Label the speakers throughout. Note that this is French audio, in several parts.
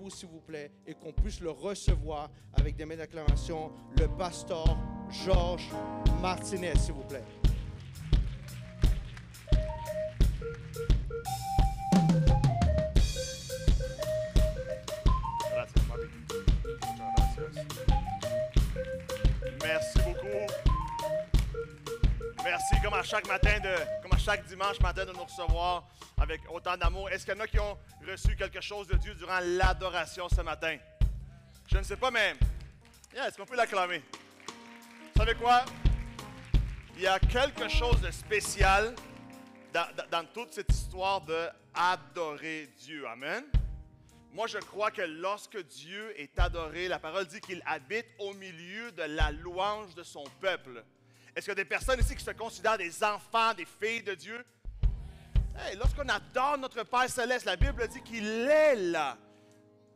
Speaker 1: debout, s'il vous plaît, et qu'on puisse le recevoir avec des mains d'acclamation, le pasteur Georges Martinez, s'il vous plaît.
Speaker 2: Merci beaucoup. Merci, comme à chaque matin, comme à chaque dimanche matin, de nous recevoir avec autant d'amour. Est-ce qu'il y en a qui ont reçu quelque chose de Dieu durant l'adoration ce matin? Je ne sais pas, mais est-ce qu'on peut l'acclamer? Vous savez quoi? Il y a quelque chose de spécial dans toute cette histoire de adorer Dieu. Amen. Moi, je crois que lorsque Dieu est adoré, la parole dit qu'il habite au milieu de la louange de son peuple. Est-ce qu'il y a des personnes ici qui se considèrent des enfants, des filles de Dieu? Hey, lorsqu'on adore notre Père Céleste, la Bible dit qu'il est là.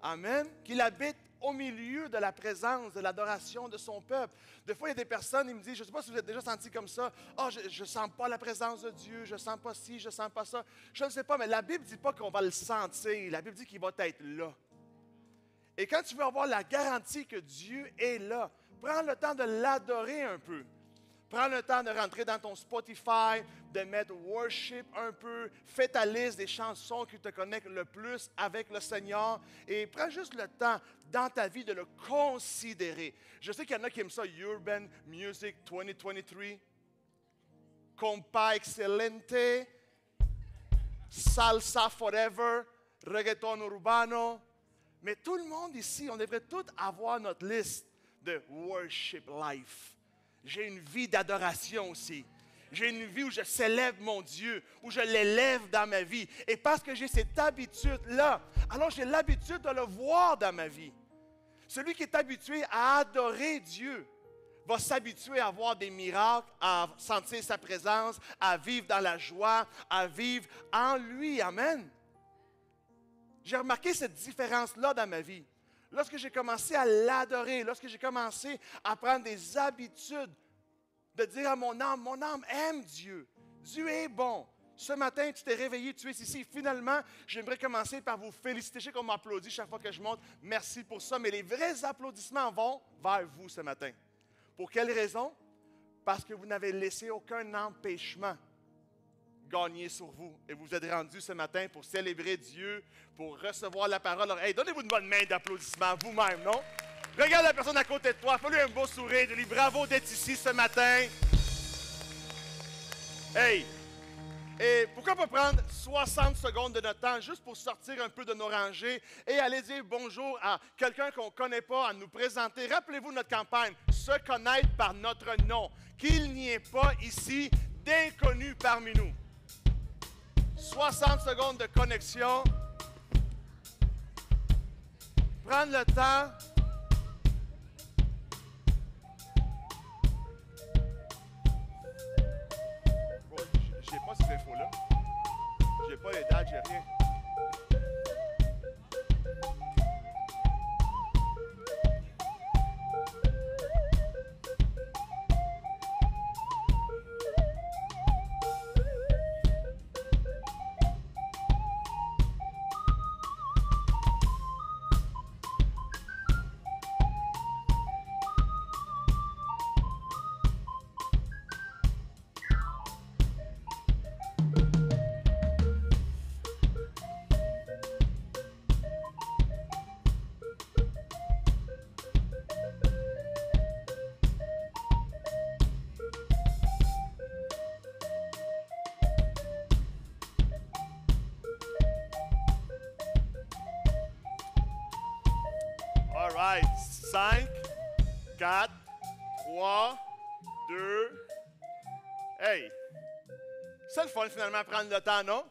Speaker 2: Amen. Qu'il habite au milieu de la présence, de l'adoration de son peuple. Des fois, il y a des personnes, ils me disent, je ne sais pas si vous êtes déjà senti comme ça, « Ah, je ne sens pas la présence de Dieu, je ne sens pas ci, je ne sens pas ça. » Je ne sais pas, mais la Bible ne dit pas qu'on va le sentir. La Bible dit qu'il va être là. Et quand tu veux avoir la garantie que Dieu est là, prends le temps de l'adorer un peu. Prends le temps de rentrer dans ton Spotify, de mettre worship un peu. Fais ta liste des chansons qui te connectent le plus avec le Seigneur. Et prends juste le temps dans ta vie de le considérer. Je sais qu'il y en a qui aiment ça, Urban Music 2023, Compa Excelente, Salsa Forever, Reggaeton Urbano. Mais tout le monde ici, on devrait tous avoir notre liste de worship life. J'ai une vie d'adoration aussi. J'ai une vie où je célèbre mon Dieu, où je l'élève dans ma vie. Et parce que j'ai cette habitude-là, alors j'ai l'habitude de le voir dans ma vie. Celui qui est habitué à adorer Dieu va s'habituer à voir des miracles, à sentir sa présence, à vivre dans la joie, à vivre en lui. Amen. J'ai remarqué cette différence-là dans ma vie. Lorsque j'ai commencé à l'adorer, lorsque j'ai commencé à prendre des habitudes de dire à mon âme aime Dieu. Dieu est bon. Ce matin, tu t'es réveillé, tu es ici. Finalement, j'aimerais commencer par vous féliciter. Je sais qu'on m'applaudit chaque fois que je monte. Merci pour ça. Mais les vrais applaudissements vont vers vous ce matin. Pour quelle raison? Parce que vous n'avez laissé aucun empêchement gagner sur vous. Et vous êtes rendus ce matin pour célébrer Dieu, pour recevoir la parole. Alors, hey, donnez-vous une bonne main d'applaudissement vous-même, non? Regarde la personne à côté de toi, fais-lui un beau sourire, dis-lui bravo d'être ici ce matin. Hey! Et pourquoi pas prendre 60 secondes de notre temps juste pour sortir un peu de nos rangées et aller dire bonjour à quelqu'un qu'on ne connaît pas, à nous présenter. Rappelez-vous notre campagne, se connaître par notre nom. Qu'il n'y ait pas ici d'inconnus parmi nous. 60 secondes de connexion. Prendre le temps. Oh, j'ai pas ces infos-là. J'ai pas les dates, j'ai rien. All right. 5, 4, 3, 2. Hey! C'est le fun finalement prendre le temps, non?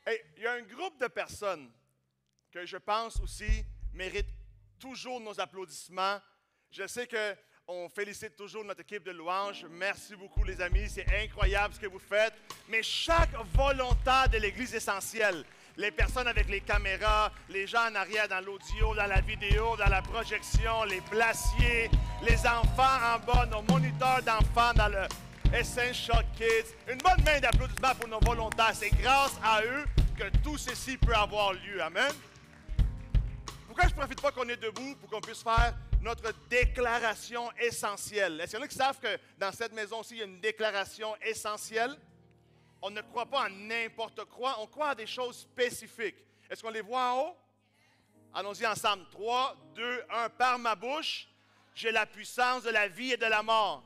Speaker 2: Hey, il y a un groupe de personnes que je pense aussi méritent toujours nos applaudissements. Je sais qu'on félicite toujours notre équipe de louanges. Merci beaucoup les amis, c'est incroyable ce que vous faites. Mais chaque volontaire de l'Église essentielle, les personnes avec les caméras, les gens en arrière dans l'audio, dans la vidéo, dans la projection, les placiers, les enfants en bas, nos moniteurs d'enfants dans le Essential Kids. Une bonne main d'applaudissements pour nos volontaires. C'est grâce à eux que tout ceci peut avoir lieu. Amen. profite pas qu'on est debout pour qu'on puisse faire notre déclaration essentielle. Est-ce qu'il y en a qui savent que dans cette maison-ci, il y a une déclaration essentielle? On ne croit pas en n'importe quoi, on croit à des choses spécifiques. Est-ce qu'on les voit en haut? Allons-y ensemble. 3, 2, 1. Par ma bouche, j'ai la puissance de la vie et de la mort.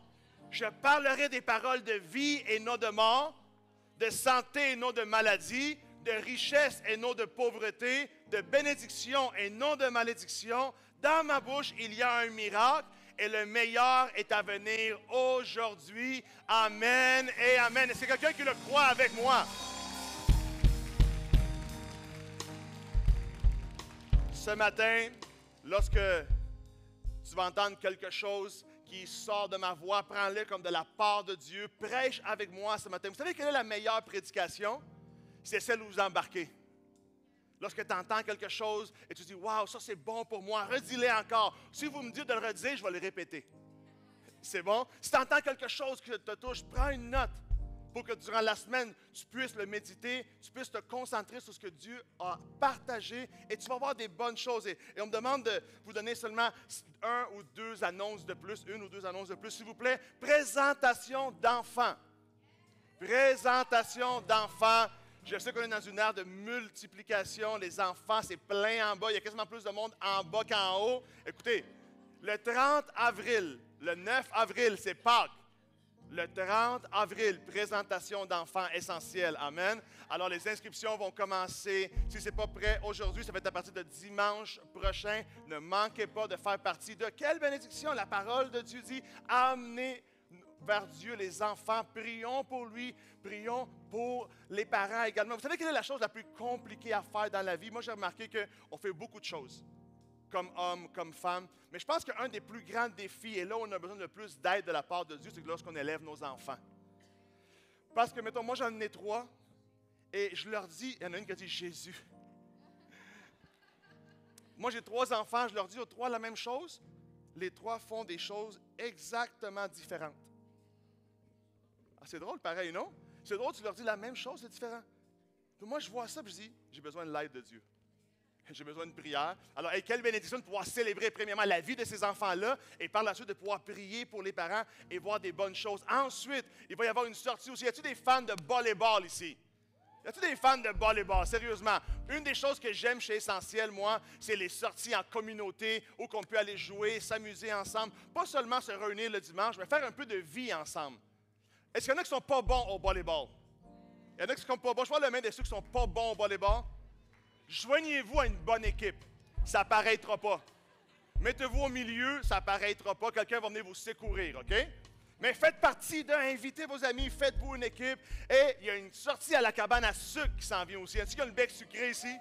Speaker 2: Je parlerai des paroles de vie et non de mort, de santé et non de maladie, de richesse et non de pauvreté, de bénédiction et non de malédiction. Dans ma bouche, il y a un miracle et le meilleur est à venir aujourd'hui. Amen et amen. Est-ce qu'il y a quelqu'un qui le croit avec moi? Ce matin, lorsque tu vas entendre quelque chose qui sort de ma voix, prends-le comme de la part de Dieu. Prêche avec moi ce matin. Vous savez quelle est la meilleure prédication? C'est celle où vous embarquez. Lorsque tu entends quelque chose et tu dis « Wow, ça c'est bon pour moi », redis-le encore. Si vous me dites de le redire, je vais le répéter. C'est bon? Si tu entends quelque chose qui te touche, prends une note pour que durant la semaine, tu puisses le méditer, tu puisses te concentrer sur ce que Dieu a partagé et tu vas voir des bonnes choses. Et on me demande de vous donner seulement une ou deux annonces de plus. S'il vous plaît. Présentation d'enfants. Présentation d'enfants. Je sais qu'on est dans une ère de multiplication. Les enfants, c'est plein en bas. Il y a quasiment plus de monde en bas qu'en haut. Écoutez, le 30 avril, le 9 avril, c'est Pâques. Le 30 avril, présentation d'enfants essentiels. Amen. Alors, les inscriptions vont commencer. Si ce n'est pas prêt aujourd'hui, ça va être à partir de dimanche prochain. Ne manquez pas de faire partie de quelle bénédiction? La parole de Dieu dit, amenez vers Dieu les enfants. Prions pour lui. Prions pour les parents également. Vous savez quelle est la chose la plus compliquée à faire dans la vie? Moi, j'ai remarqué qu'on fait beaucoup de choses, comme homme, comme femme. Mais je pense qu'un des plus grands défis, et là où on a besoin de plus d'aide de la part de Dieu, c'est que lorsqu'on élève nos enfants. Parce que, mettons, moi j'en ai 3, et je leur dis, il y en a une qui a dit Jésus. Moi j'ai 3 enfants, je leur dis aux 3 la même chose. Les 3 font des choses exactement différentes. Ah, c'est drôle, pareil, non? C'est drôle, tu leur dis la même chose, c'est différent. Puis moi je vois ça, puis je dis, j'ai besoin de l'aide de Dieu. J'ai besoin de prière. Alors, quelle bénédiction de pouvoir célébrer premièrement la vie de ces enfants-là et par la suite de pouvoir prier pour les parents et voir des bonnes choses. Ensuite, il va y avoir une sortie aussi. Y a-t-il des fans de volleyball ici? Y a-t-il des fans de volleyball? Sérieusement, une des choses que j'aime chez Essentiel, moi, c'est les sorties en communauté où on peut aller jouer, s'amuser ensemble. Pas seulement se réunir le dimanche, mais faire un peu de vie ensemble. Est-ce qu'il y en a qui ne sont pas bons au volleyball? Il y en a qui ne sont pas bons. Je vois la main de ceux qui ne sont pas bons au volleyball. Joignez-vous à une bonne équipe. Ça ne paraîtra pas. Mettez-vous au milieu, ça ne paraîtra pas. Quelqu'un va venir vous secourir, OK? Mais faites partie invitez vos amis, faites-vous une équipe. Et il y a une sortie à la cabane à sucre qui s'en vient aussi. Est-ce qu'il y a le bec sucré ici?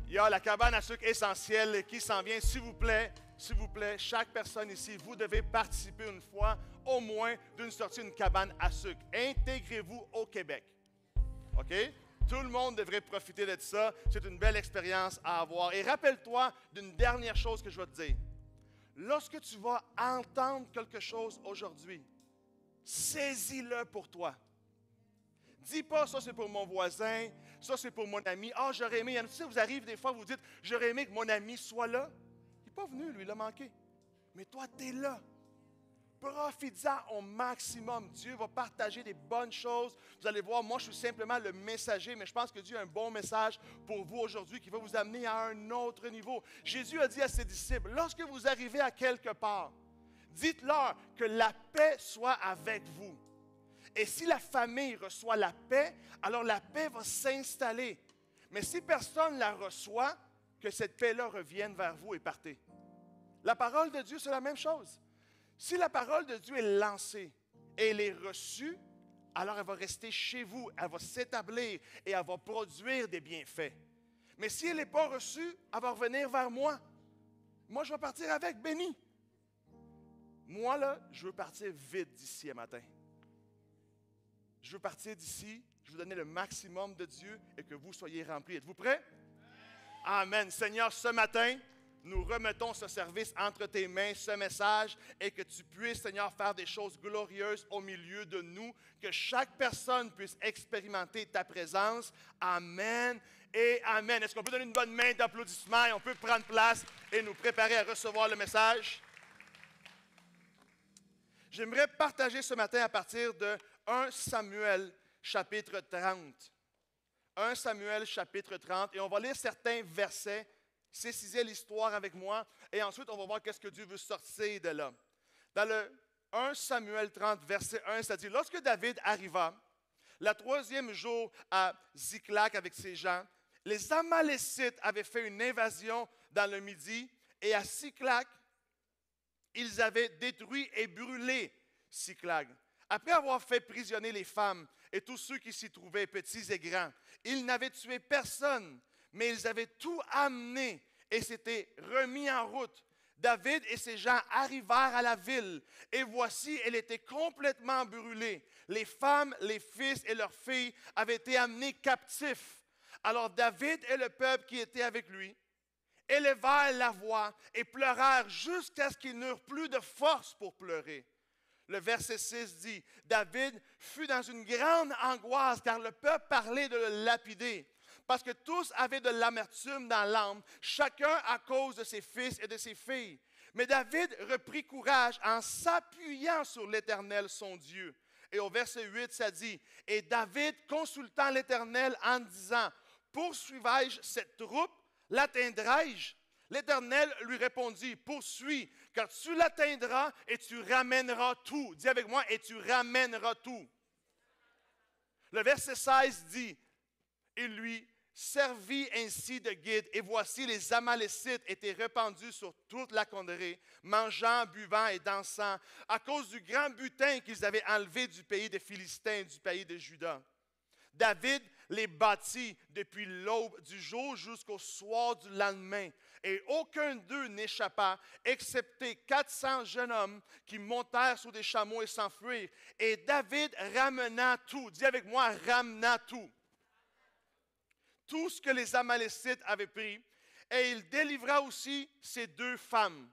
Speaker 2: Il y a la cabane à sucre essentielle qui s'en vient. S'il vous plaît, chaque personne ici, vous devez participer une fois au moins d'une sortie, une cabane à sucre. Intégrez-vous au Québec. OK? Tout le monde devrait profiter de ça. C'est une belle expérience à avoir. Et rappelle-toi d'une dernière chose que je vais te dire. Lorsque tu vas entendre quelque chose aujourd'hui, saisis-le pour toi. Dis pas, ça c'est pour mon voisin, ça c'est pour mon ami. Ah, j'aurais aimé. Tu sais, vous arrivez des fois, vous dites, j'aurais aimé que mon ami soit là. Il n'est pas venu, lui, il a manqué. Mais toi, tu es là. Profite-en au maximum. Dieu va partager des bonnes choses. Vous allez voir, moi, je suis simplement le messager, mais je pense que Dieu a un bon message pour vous aujourd'hui qui va vous amener à un autre niveau. Jésus a dit à ses disciples, lorsque vous arrivez à quelque part, dites-leur que la paix soit avec vous. Et si la famille reçoit la paix, alors la paix va s'installer. Mais si personne ne la reçoit, que cette paix-là revienne vers vous et partez. La parole de Dieu, c'est la même chose. Si la parole de Dieu est lancée et elle est reçue, alors elle va rester chez vous, elle va s'établir et elle va produire des bienfaits. Mais si elle n'est pas reçue, elle va revenir vers moi. Moi, je vais partir avec, béni. Moi, là, je veux partir vite d'ici un matin. Je veux partir d'ici, je veux donner le maximum de Dieu et que vous soyez remplis. Êtes-vous prêts? Amen. Seigneur, ce matin, nous remettons ce service entre tes mains, ce message, et que tu puisses, Seigneur, faire des choses glorieuses au milieu de nous, que chaque personne puisse expérimenter ta présence. Amen et amen. Est-ce qu'on peut donner une bonne main d'applaudissement et on peut prendre place et nous préparer à recevoir le message? J'aimerais partager ce matin à partir de 1 Samuel chapitre 30. 1 Samuel chapitre 30 et on va lire certains versets, saisissez l'histoire avec moi et ensuite on va voir qu'est-ce que Dieu veut sortir de là. Dans le 1 Samuel 30 verset 1, ça dit « Lorsque David arriva, le 3e jour à Ziklag avec ses gens, les Amalécites avaient fait une invasion dans le Midi et à Ziklag, ils avaient détruit et brûlé Ziklag. Après avoir fait prisonnier les femmes et tous ceux qui s'y trouvaient, petits et grands, ils n'avaient tué personne, mais ils avaient tout amené et s'étaient remis en route. David et ses gens arrivèrent à la ville, et voici, elle était complètement brûlée. Les femmes, les fils et leurs filles avaient été amenés captifs. Alors David et le peuple qui était avec lui élevèrent la voix et pleurèrent jusqu'à ce qu'ils n'eurent plus de force pour pleurer. Le verset 6 dit, David fut dans une grande angoisse car le peuple parlait de le lapider. Parce que tous avaient de l'amertume dans l'âme, chacun à cause de ses fils et de ses filles. Mais David reprit courage en s'appuyant sur l'Éternel, son Dieu. Et au verset 8, ça dit, « Et David consultant l'Éternel en disant, « Poursuivrai-je cette troupe? L'atteindrai-je? » L'Éternel lui répondit, « Poursuis, car tu l'atteindras et tu ramèneras tout. » Dis avec moi, « Et tu ramèneras tout. » Le verset 16 dit, « Il lui servit ainsi de guide, et voici les Amalécites étaient répandus sur toute la contrée, mangeant, buvant et dansant, à cause du grand butin qu'ils avaient enlevé du pays des Philistins, du pays de Juda. David les bâtit depuis l'aube du jour jusqu'au soir du lendemain, et aucun d'eux n'échappa, excepté 400 jeunes hommes qui montèrent sur des chameaux et s'enfuirent. Et David ramena tout. Dis avec moi, ramena tout. Tout ce que les Amalécites avaient pris, et il délivra aussi ses 2 femmes.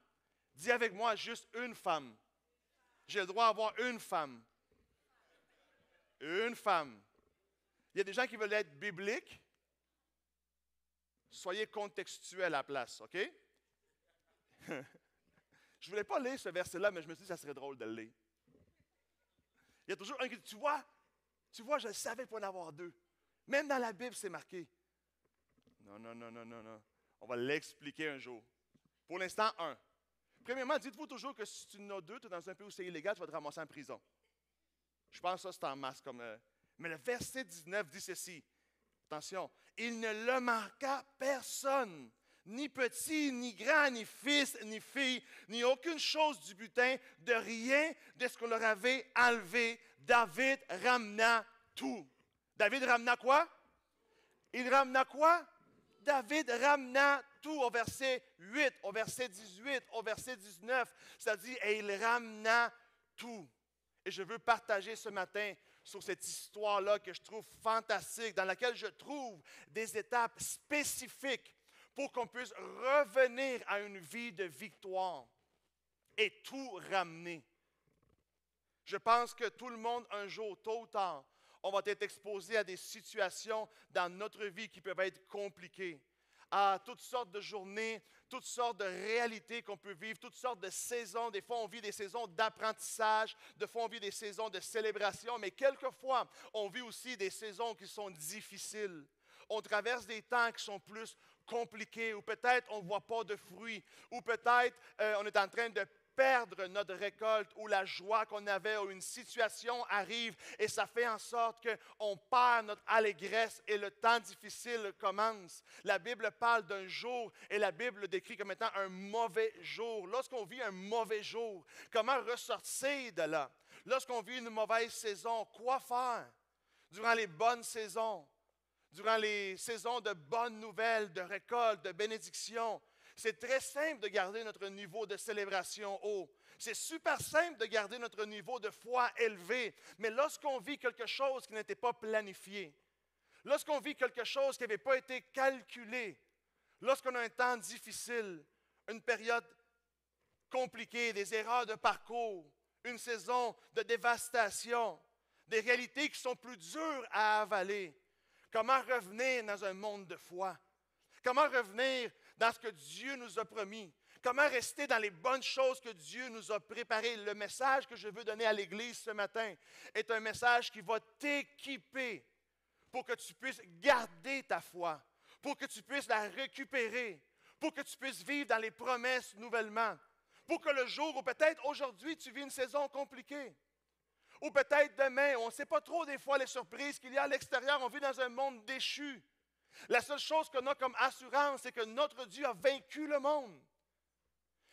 Speaker 2: Dis avec moi, juste une femme. J'ai le droit d'avoir une femme. Une femme. Il y a des gens qui veulent être bibliques. Soyez contextuels à la place, OK? Je ne voulais pas lire ce verset-là, mais je me suis dit que ça serait drôle de le lire. Il y a toujours un qui dit, tu vois, je savais pas en avoir 2. Même dans la Bible, c'est marqué. Non. On va l'expliquer un jour. Pour l'instant, 1. Premièrement, dites-vous toujours que si tu en as 2, tu es dans un pays où c'est illégal, tu vas te ramasser en prison. Je pense que ça, c'est en masse comme... Mais le verset 19 dit ceci. Attention. Il ne le manqua personne, ni petit, ni grand, ni fils, ni fille, ni aucune chose du butin, de rien de ce qu'on leur avait enlevé. David ramena tout. David ramena quoi? Il ramena quoi? David ramena tout au verset 8, au verset 18, au verset 19. Ça dit, et il ramena tout. Et je veux partager ce matin sur cette histoire-là que je trouve fantastique, dans laquelle je trouve des étapes spécifiques pour qu'on puisse revenir à une vie de victoire et tout ramener. Je pense que tout le monde, un jour, tôt ou tard, on va être exposé à des situations dans notre vie qui peuvent être compliquées, à toutes sortes de journées, toutes sortes de réalités qu'on peut vivre, toutes sortes de saisons. Des fois, on vit des saisons d'apprentissage, des fois, on vit des saisons de célébration, mais quelquefois, on vit aussi des saisons qui sont difficiles. On traverse des temps qui sont plus compliqués, ou peut-être on ne voit pas de fruits, ou peut-être on est en train de perdre notre récolte ou la joie qu'on avait ou une situation arrive et ça fait en sorte qu'on perd notre allégresse et le temps difficile commence. La Bible parle d'un jour et la Bible le décrit comme étant un mauvais jour. Lorsqu'on vit un mauvais jour, comment ressortir de là? Lorsqu'on vit une mauvaise saison, quoi faire? Durant les bonnes saisons, durant les saisons de bonnes nouvelles, de récolte, de bénédiction, c'est très simple de garder notre niveau de célébration haut. C'est super simple de garder notre niveau de foi élevé. Mais lorsqu'on vit quelque chose qui n'était pas planifié, lorsqu'on vit quelque chose qui n'avait pas été calculé, lorsqu'on a un temps difficile, une période compliquée, des erreurs de parcours, une saison de dévastation, des réalités qui sont plus dures à avaler, Comment revenir dans un monde de foi? Comment revenir dans ce que Dieu nous a promis? Comment rester dans les bonnes choses que Dieu nous a préparées? Le message que je veux donner à l'Église ce matin est un message qui va t'équiper pour que tu puisses garder ta foi, pour que tu puisses la récupérer, pour que tu puisses vivre dans les promesses nouvellement, pour que le jour où peut-être aujourd'hui tu vis une saison compliquée, ou peut-être demain, on ne sait pas trop des fois les surprises qu'il y a à l'extérieur, on vit dans un monde déchu. La seule chose qu'on a comme assurance, c'est que notre Dieu a vaincu le monde.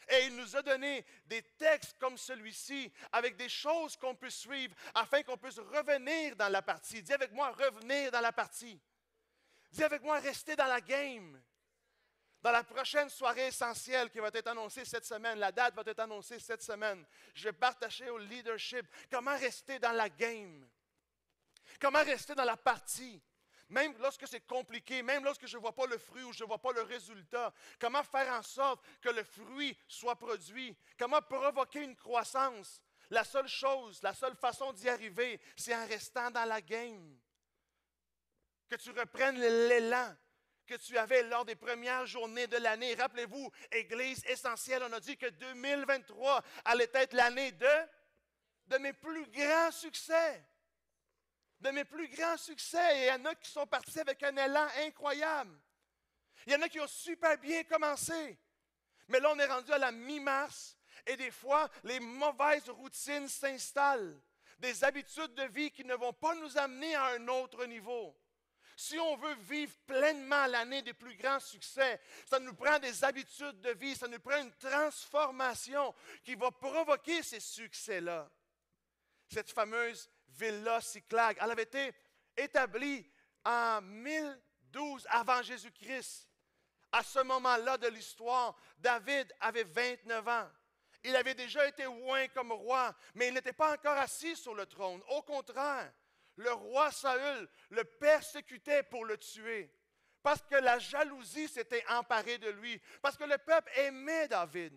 Speaker 2: Et il nous a donné des textes comme celui-ci, avec des choses qu'on peut suivre, afin qu'on puisse revenir dans la partie. Dis avec moi, revenir dans la partie. Dis avec moi, rester dans la game. Dans la prochaine soirée essentielle qui va être annoncée cette semaine, la date va être annoncée cette semaine, je vais partager au leadership comment rester dans la game. Comment rester dans la partie. Même lorsque c'est compliqué, même lorsque je ne vois pas le fruit ou je ne vois pas le résultat, comment faire en sorte que le fruit soit produit, comment provoquer une croissance. La seule chose, la seule façon d'y arriver, c'est en restant dans la game. Que tu reprennes l'élan que tu avais lors des premières journées de l'année. Rappelez-vous, Église essentielle, on a dit que 2023 allait être l'année de mes plus grands succès. De mes plus grands succès. Et il y en a qui sont partis avec un élan incroyable. Il y en a qui ont super bien commencé. Mais là, on est rendu à la mi-mars et des fois, les mauvaises routines s'installent. Des habitudes de vie qui ne vont pas nous amener à un autre niveau. Si on veut vivre pleinement l'année des plus grands succès, ça nous prend des habitudes de vie, ça nous prend une transformation qui va provoquer ces succès-là. Cette fameuse Villa Cyclag, elle avait été établie en 1012 avant Jésus-Christ. À ce moment-là de l'histoire, David avait 29 ans. Il avait déjà été oint comme roi, mais il n'était pas encore assis sur le trône. Au contraire, le roi Saül le persécutait pour le tuer, parce que la jalousie s'était emparée de lui, parce que le peuple aimait David.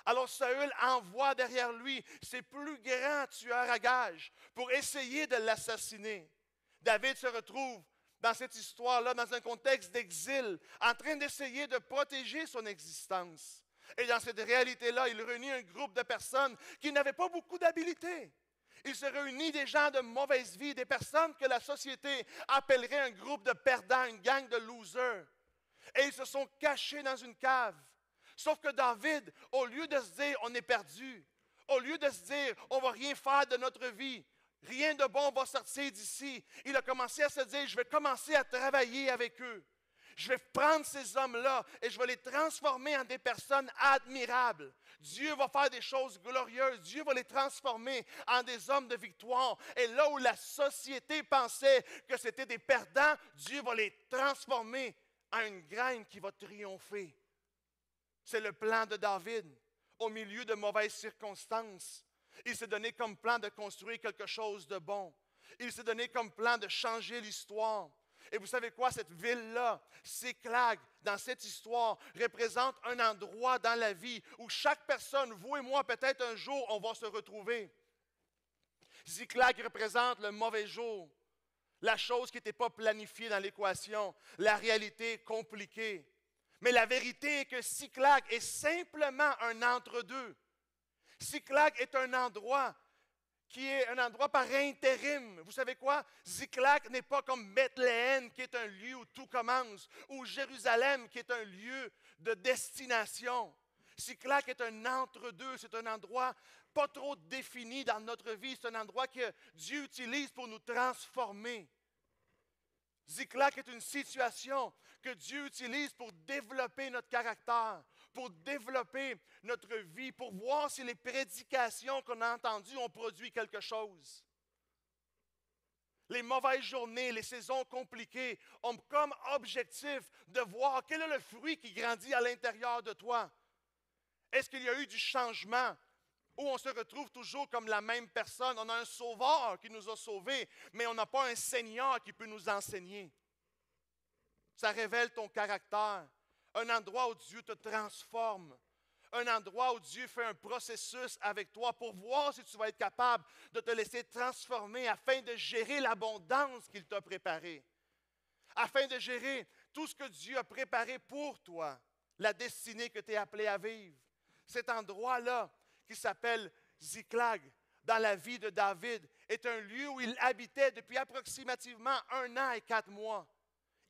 Speaker 2: Alors Saül envoie derrière lui ses plus grands tueurs à gages pour essayer de l'assassiner. David se retrouve dans cette histoire-là, dans un contexte d'exil, en train d'essayer de protéger son existence. Et dans cette réalité-là, il réunit un groupe de personnes qui n'avaient pas beaucoup d'habileté. Il se réunit des gens de mauvaise vie, des personnes que la société appellerait un groupe de perdants, une gang de losers. Et ils se sont cachés dans une cave. Sauf que David, au lieu de se dire on est perdu, au lieu de se dire on ne va rien faire de notre vie, rien de bon va sortir d'ici, il a commencé à se dire je vais commencer à travailler avec eux. Je vais prendre ces hommes-là et je vais les transformer en des personnes admirables. Dieu va faire des choses glorieuses. Dieu va les transformer en des hommes de victoire. Et là où la société pensait que c'était des perdants, Dieu va les transformer en une graine qui va triompher. C'est le plan de David au milieu de mauvaises circonstances. Il s'est donné comme plan de construire quelque chose de bon. Il s'est donné comme plan de changer l'histoire. Et vous savez quoi, cette ville-là, Cyclag, dans cette histoire, représente un endroit dans la vie où chaque personne, vous et moi, peut-être un jour, on va se retrouver. Cyclag représente le mauvais jour, la chose qui n'était pas planifiée dans l'équation, la réalité compliquée. Mais la vérité est que Cyclag est simplement un entre-deux. Cyclag est un endroit qui est un endroit par intérim. Vous savez quoi? Cyclag n'est pas comme Bethléem, qui est un lieu où tout commence, ou Jérusalem, qui est un lieu de destination. Cyclag est un entre-deux, c'est un endroit pas trop défini dans notre vie, c'est un endroit que Dieu utilise pour nous transformer. Cyclag est une situation que Dieu utilise pour développer notre caractère, pour développer notre vie, pour voir si les prédications qu'on a entendues ont produit quelque chose. Les mauvaises journées, les saisons compliquées ont comme objectif de voir quel est le fruit qui grandit à l'intérieur de toi. Est-ce qu'il y a eu du changement ou on se retrouve toujours comme la même personne? On a un sauveur qui nous a sauvés, mais on n'a pas un Seigneur qui peut nous enseigner. Ça révèle ton caractère. Un endroit où Dieu te transforme. Un endroit où Dieu fait un processus avec toi pour voir si tu vas être capable de te laisser transformer afin de gérer l'abondance qu'il t'a préparée. afin de gérer tout ce que Dieu a préparé pour toi, la destinée que tu es appelé à vivre. Cet endroit-là, qui s'appelle Ziklag, dans la vie de David, est un lieu où il habitait depuis approximativement 1 an et 4 mois.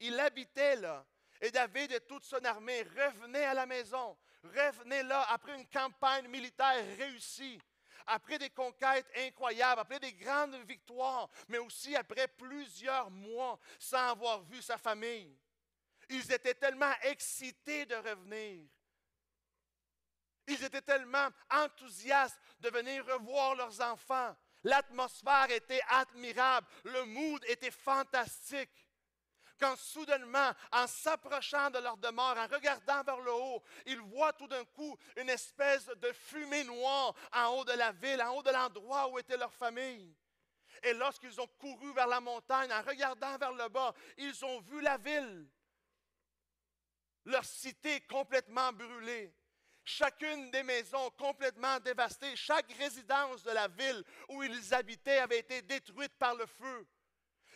Speaker 2: Il habitait là. Et David et toute son armée revenaient à la maison, revenaient là après une campagne militaire réussie, après des conquêtes incroyables, après des grandes victoires, mais aussi après plusieurs mois sans avoir vu sa famille. Ils étaient tellement excités de revenir. Ils étaient tellement enthousiastes de venir revoir leurs enfants. L'atmosphère était admirable, le mood était fantastique. Quand soudainement, en s'approchant de leur demeure, en regardant vers le haut, ils voient tout d'un coup une espèce de fumée noire en haut de la ville, en haut de l'endroit où était leur famille. Et lorsqu'ils ont couru vers la montagne, en regardant vers le bas, ils ont vu la ville, leur cité complètement brûlée. Chacune des maisons complètement dévastées, chaque résidence de la ville où ils habitaient avait été détruite par le feu.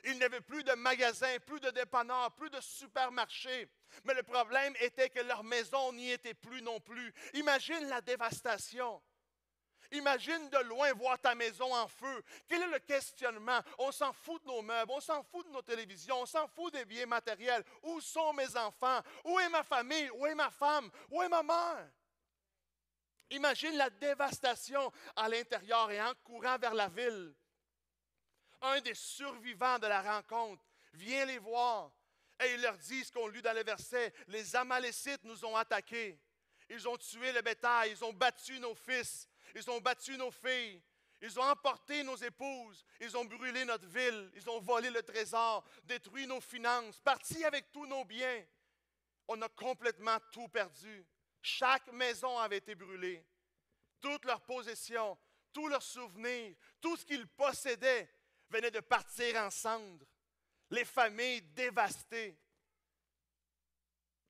Speaker 2: Il n'y avait plus de magasins, plus de dépanneurs, plus de supermarchés. Mais le problème était que leur maison n'y était plus non plus. Imagine la dévastation. Imagine de loin voir ta maison en feu. Quel est le questionnement? On s'en fout de nos meubles, on s'en fout de nos télévisions, on s'en fout des biens matériels. Où sont mes enfants? Où est ma famille? Où est ma femme? Où est ma mère? Imagine la dévastation à l'intérieur et en courant vers la ville. Un des survivants de la rencontre vient les voir et il leur dit ce qu'on lit dans le verset. Les Amalécites nous ont attaqués. Ils ont tué le bétail, ils ont battu nos fils, ils ont battu nos filles, ils ont emporté nos épouses, ils ont brûlé notre ville, ils ont volé le trésor, détruit nos finances, parti avec tous nos biens. On a complètement tout perdu. Chaque maison avait été brûlée. Toutes leurs possessions, tous leurs souvenirs, tout ce qu'ils possédaient venait de partir en cendres. Les familles dévastées.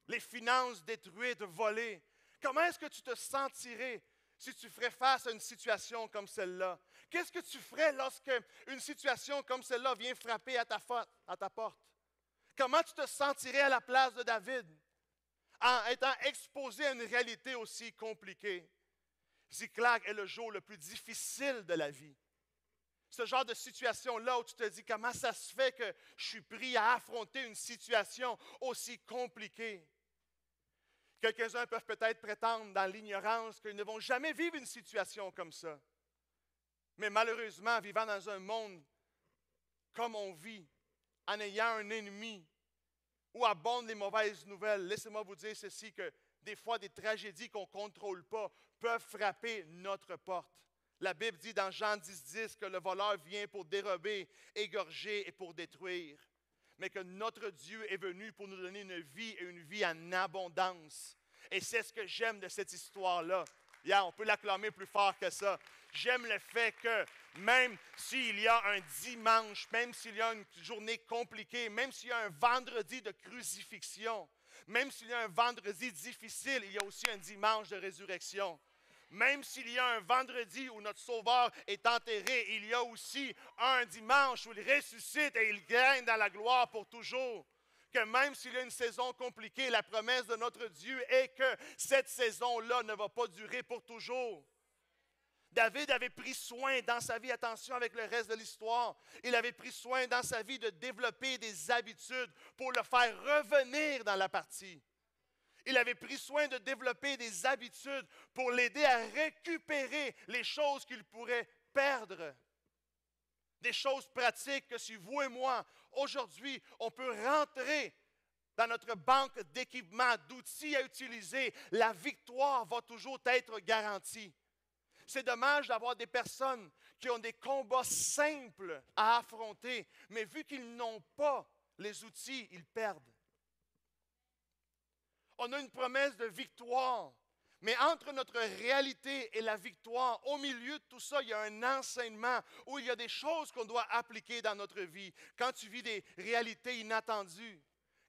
Speaker 2: Les finances détruites, volées. Comment est-ce que tu te sentirais si tu ferais face à une situation comme celle-là? Qu'est-ce que tu ferais lorsque une situation comme celle-là vient frapper à ta porte? Comment tu te sentirais à la place de David en étant exposé à une réalité aussi compliquée? Ziklag est le jour le plus difficile de la vie. Ce genre de situation-là où tu te dis comment ça se fait que je suis pris à affronter une situation aussi compliquée. Quelques-uns peuvent peut-être prétendre dans l'ignorance qu'ils ne vont jamais vivre une situation comme ça. Mais malheureusement, vivant dans un monde comme on vit, en ayant un ennemi, où abondent les mauvaises nouvelles, laissez-moi vous dire ceci, que des fois des tragédies qu'on ne contrôle pas peuvent frapper notre porte. La Bible dit dans Jean 10,10 que le voleur vient pour dérober, égorger et pour détruire. Mais que notre Dieu est venu pour nous donner une vie et une vie en abondance. Et c'est ce que j'aime de cette histoire-là. On peut l'acclamer plus fort que ça. J'aime le fait que même s'il y a un dimanche, même s'il y a une journée compliquée, même s'il y a un vendredi de crucifixion, même s'il y a un vendredi difficile, il y a aussi un dimanche de résurrection. Même s'il y a un vendredi où notre Sauveur est enterré, il y a aussi un dimanche où il ressuscite et il gagne dans la gloire pour toujours. Que même s'il y a une saison compliquée, la promesse de notre Dieu est que cette saison-là ne va pas durer pour toujours. David avait pris soin dans sa vie, attention avec le reste de l'histoire, il avait pris soin dans sa vie de développer des habitudes pour le faire revenir dans la partie. Il avait pris soin de développer des habitudes pour l'aider à récupérer les choses qu'il pourrait perdre. Des choses pratiques que si vous et moi, aujourd'hui, on peut rentrer dans notre banque d'équipement, d'outils à utiliser, la victoire va toujours être garantie. C'est dommage d'avoir des personnes qui ont des combats simples à affronter, mais vu qu'ils n'ont pas les outils, ils perdent. On a une promesse de victoire, mais entre notre réalité et la victoire, au milieu de tout ça, il y a un enseignement où il y a des choses qu'on doit appliquer dans notre vie. Quand tu vis des réalités inattendues,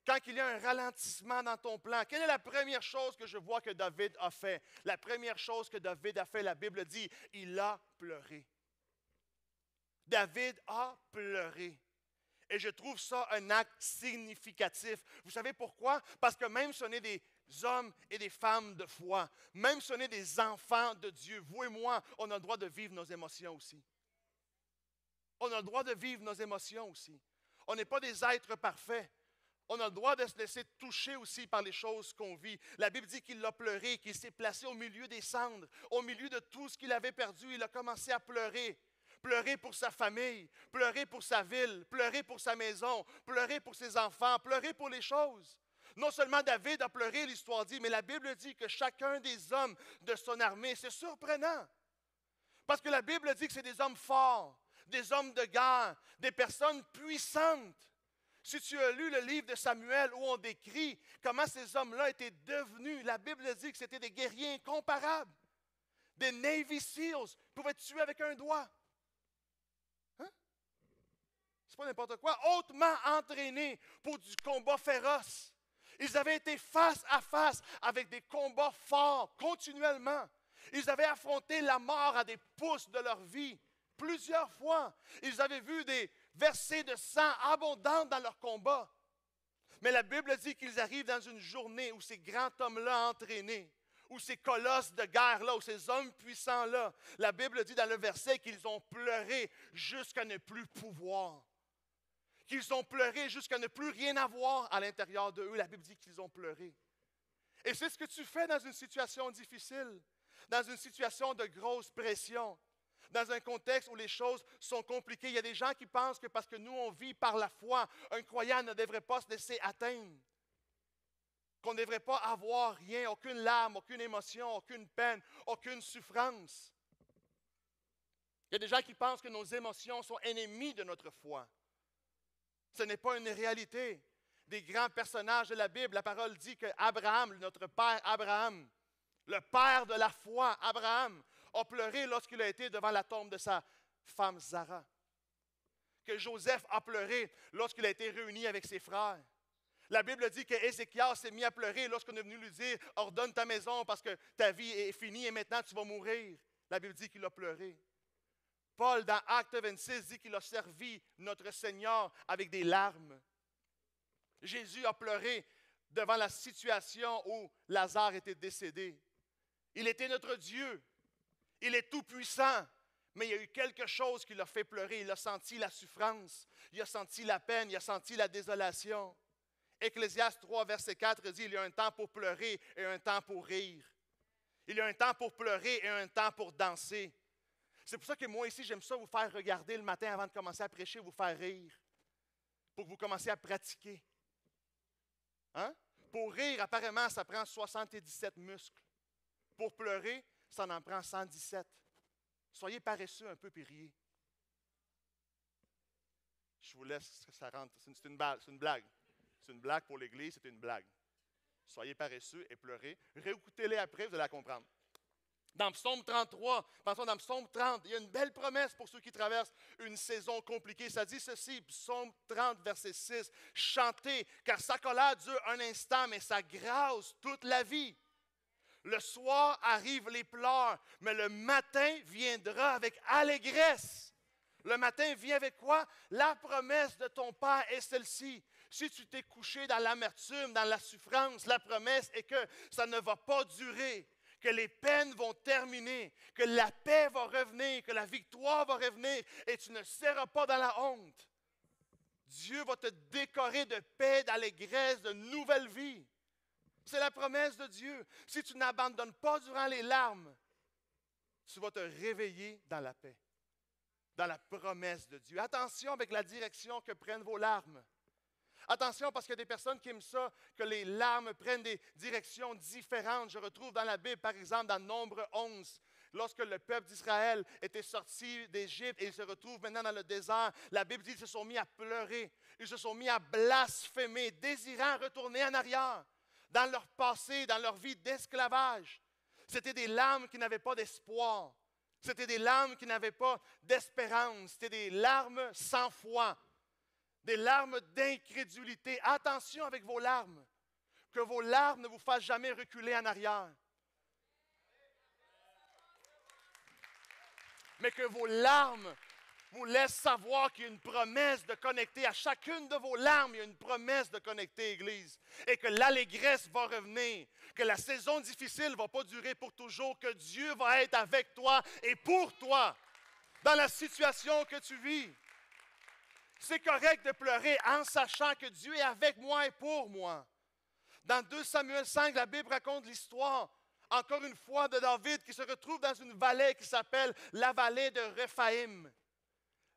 Speaker 2: quand il y a un ralentissement dans ton plan, quelle est la première chose que je vois que David a fait? La première chose que David a fait, la Bible dit, il a pleuré. David a pleuré. Et je trouve ça un acte significatif. Vous savez pourquoi? Parce que même si on est des hommes et des femmes de foi, même si on est des enfants de Dieu, vous et moi, on a le droit de vivre nos émotions aussi. On a le droit de vivre nos émotions aussi. On n'est pas des êtres parfaits. On a le droit de se laisser toucher aussi par les choses qu'on vit. La Bible dit qu'il a pleuré, qu'il s'est placé au milieu des cendres, au milieu de tout ce qu'il avait perdu. Il a commencé à pleurer. Pleurer pour sa famille, pleurer pour sa ville, pleurer pour sa maison, pleurer pour ses enfants, pleurer pour les choses. Non seulement David a pleuré, l'histoire dit, mais la Bible dit que chacun des hommes de son armée, c'est surprenant. Parce que la Bible dit que c'est des hommes forts, des hommes de guerre, des personnes puissantes. Si tu as lu le livre de Samuel où on décrit comment ces hommes-là étaient devenus, la Bible dit que c'était des guerriers incomparables, des Navy Seals, ils pouvaient tuer avec un doigt. C'est pas n'importe quoi, hautement entraînés pour du combat féroce. Ils avaient été face à face avec des combats forts, continuellement. Ils avaient affronté la mort à des pouces de leur vie, plusieurs fois. Ils avaient vu des versées de sang abondantes dans leur combat. Mais la Bible dit qu'ils arrivent dans une journée où ces grands hommes-là entraînés, où ces colosses de guerre-là, où ces hommes puissants-là, la Bible dit dans le verset qu'ils ont pleuré jusqu'à ne plus pouvoir. Qu'ils ont pleuré jusqu'à ne plus rien avoir à l'intérieur d'eux. La Bible dit qu'ils ont pleuré. Et c'est ce que tu fais dans une situation difficile, dans une situation de grosse pression, dans un contexte où les choses sont compliquées. Il y a des gens qui pensent que parce que nous, on vit par la foi, un croyant ne devrait pas se laisser atteindre, qu'on ne devrait pas avoir rien, aucune larme, aucune émotion, aucune peine, aucune souffrance. Il y a des gens qui pensent que nos émotions sont ennemies de notre foi. Ce n'est pas une réalité. Des grands personnages de la Bible, la parole dit que Abraham, notre père Abraham, le père de la foi, Abraham, a pleuré lorsqu'il a été devant la tombe de sa femme Sarah. Que Joseph a pleuré lorsqu'il a été réuni avec ses frères. La Bible dit que Ézéchias s'est mis à pleurer lorsqu'on est venu lui dire « Ordonne ta maison parce que ta vie est finie et maintenant tu vas mourir. » La Bible dit qu'il a pleuré. Paul, dans Acte 26, dit qu'il a servi notre Seigneur avec des larmes. Jésus a pleuré devant la situation où Lazare était décédé. Il était notre Dieu. Il est tout-puissant. Mais il y a eu quelque chose qui l'a fait pleurer. Il a senti la souffrance. Il a senti la peine. Il a senti la désolation. Ecclésiaste 3, verset 4 dit « Il y a un temps pour pleurer et un temps pour rire. Il y a un temps pour pleurer et un temps pour danser. » C'est pour ça que moi ici, j'aime ça vous faire regarder le matin avant de commencer à prêcher, vous faire rire. Pour que vous commenciez à pratiquer. Hein? Pour rire, apparemment, ça prend 77 muscles. Pour pleurer, ça en prend 117. Soyez paresseux un peu puis riez. Je vous laisse que ça rentre. C'est une blague. C'est une blague pour l'Église, c'est une blague. Soyez paresseux et pleurez. Réécoutez-les après, vous allez la comprendre. Dans Psaume 33, pensons dans Psaume 30, il y a une belle promesse pour ceux qui traversent une saison compliquée. Ça dit ceci, Psaume 30, verset 6, « Chantez, car sa colère dure un instant, mais sa grâce toute la vie. Le soir arrivent les pleurs, mais le matin viendra avec allégresse. » Le matin vient avec quoi? La promesse de ton Père est celle-ci. Si tu t'es couché dans l'amertume, dans la souffrance, la promesse est que ça ne va pas durer. Que les peines vont terminer, que la paix va revenir, que la victoire va revenir et tu ne seras pas dans la honte. Dieu va te décorer de paix, d'allégresse, de nouvelle vie. C'est la promesse de Dieu. Si tu n'abandonnes pas durant les larmes, tu vas te réveiller dans la paix, dans la promesse de Dieu. Attention avec la direction que prennent vos larmes. Attention, parce qu'il y a des personnes qui aiment ça, que les larmes prennent des directions différentes. Je retrouve dans la Bible, par exemple, dans Nombre 11, lorsque le peuple d'Israël était sorti d'Égypte et ils se retrouvent maintenant dans le désert, la Bible dit qu'ils se sont mis à pleurer, ils se sont mis à blasphémer, désirant retourner en arrière, dans leur passé, dans leur vie d'esclavage. C'était des larmes qui n'avaient pas d'espoir. C'était des larmes qui n'avaient pas d'espérance. C'était des larmes sans foi. Des larmes d'incrédulité. Attention avec vos larmes. Que vos larmes ne vous fassent jamais reculer en arrière. Mais que vos larmes vous laisse savoir qu'il y a une promesse de connecter. À chacune de vos larmes, il y a une promesse de connecter, Église. Et que l'allégresse va revenir. Que la saison difficile ne va pas durer pour toujours. Que Dieu va être avec toi et pour toi dans la situation que tu vis. C'est correct de pleurer en sachant que Dieu est avec moi et pour moi. Dans 2 Samuel 5, la Bible raconte l'histoire, encore une fois, de David qui se retrouve dans une vallée qui s'appelle la vallée de Réphaïm.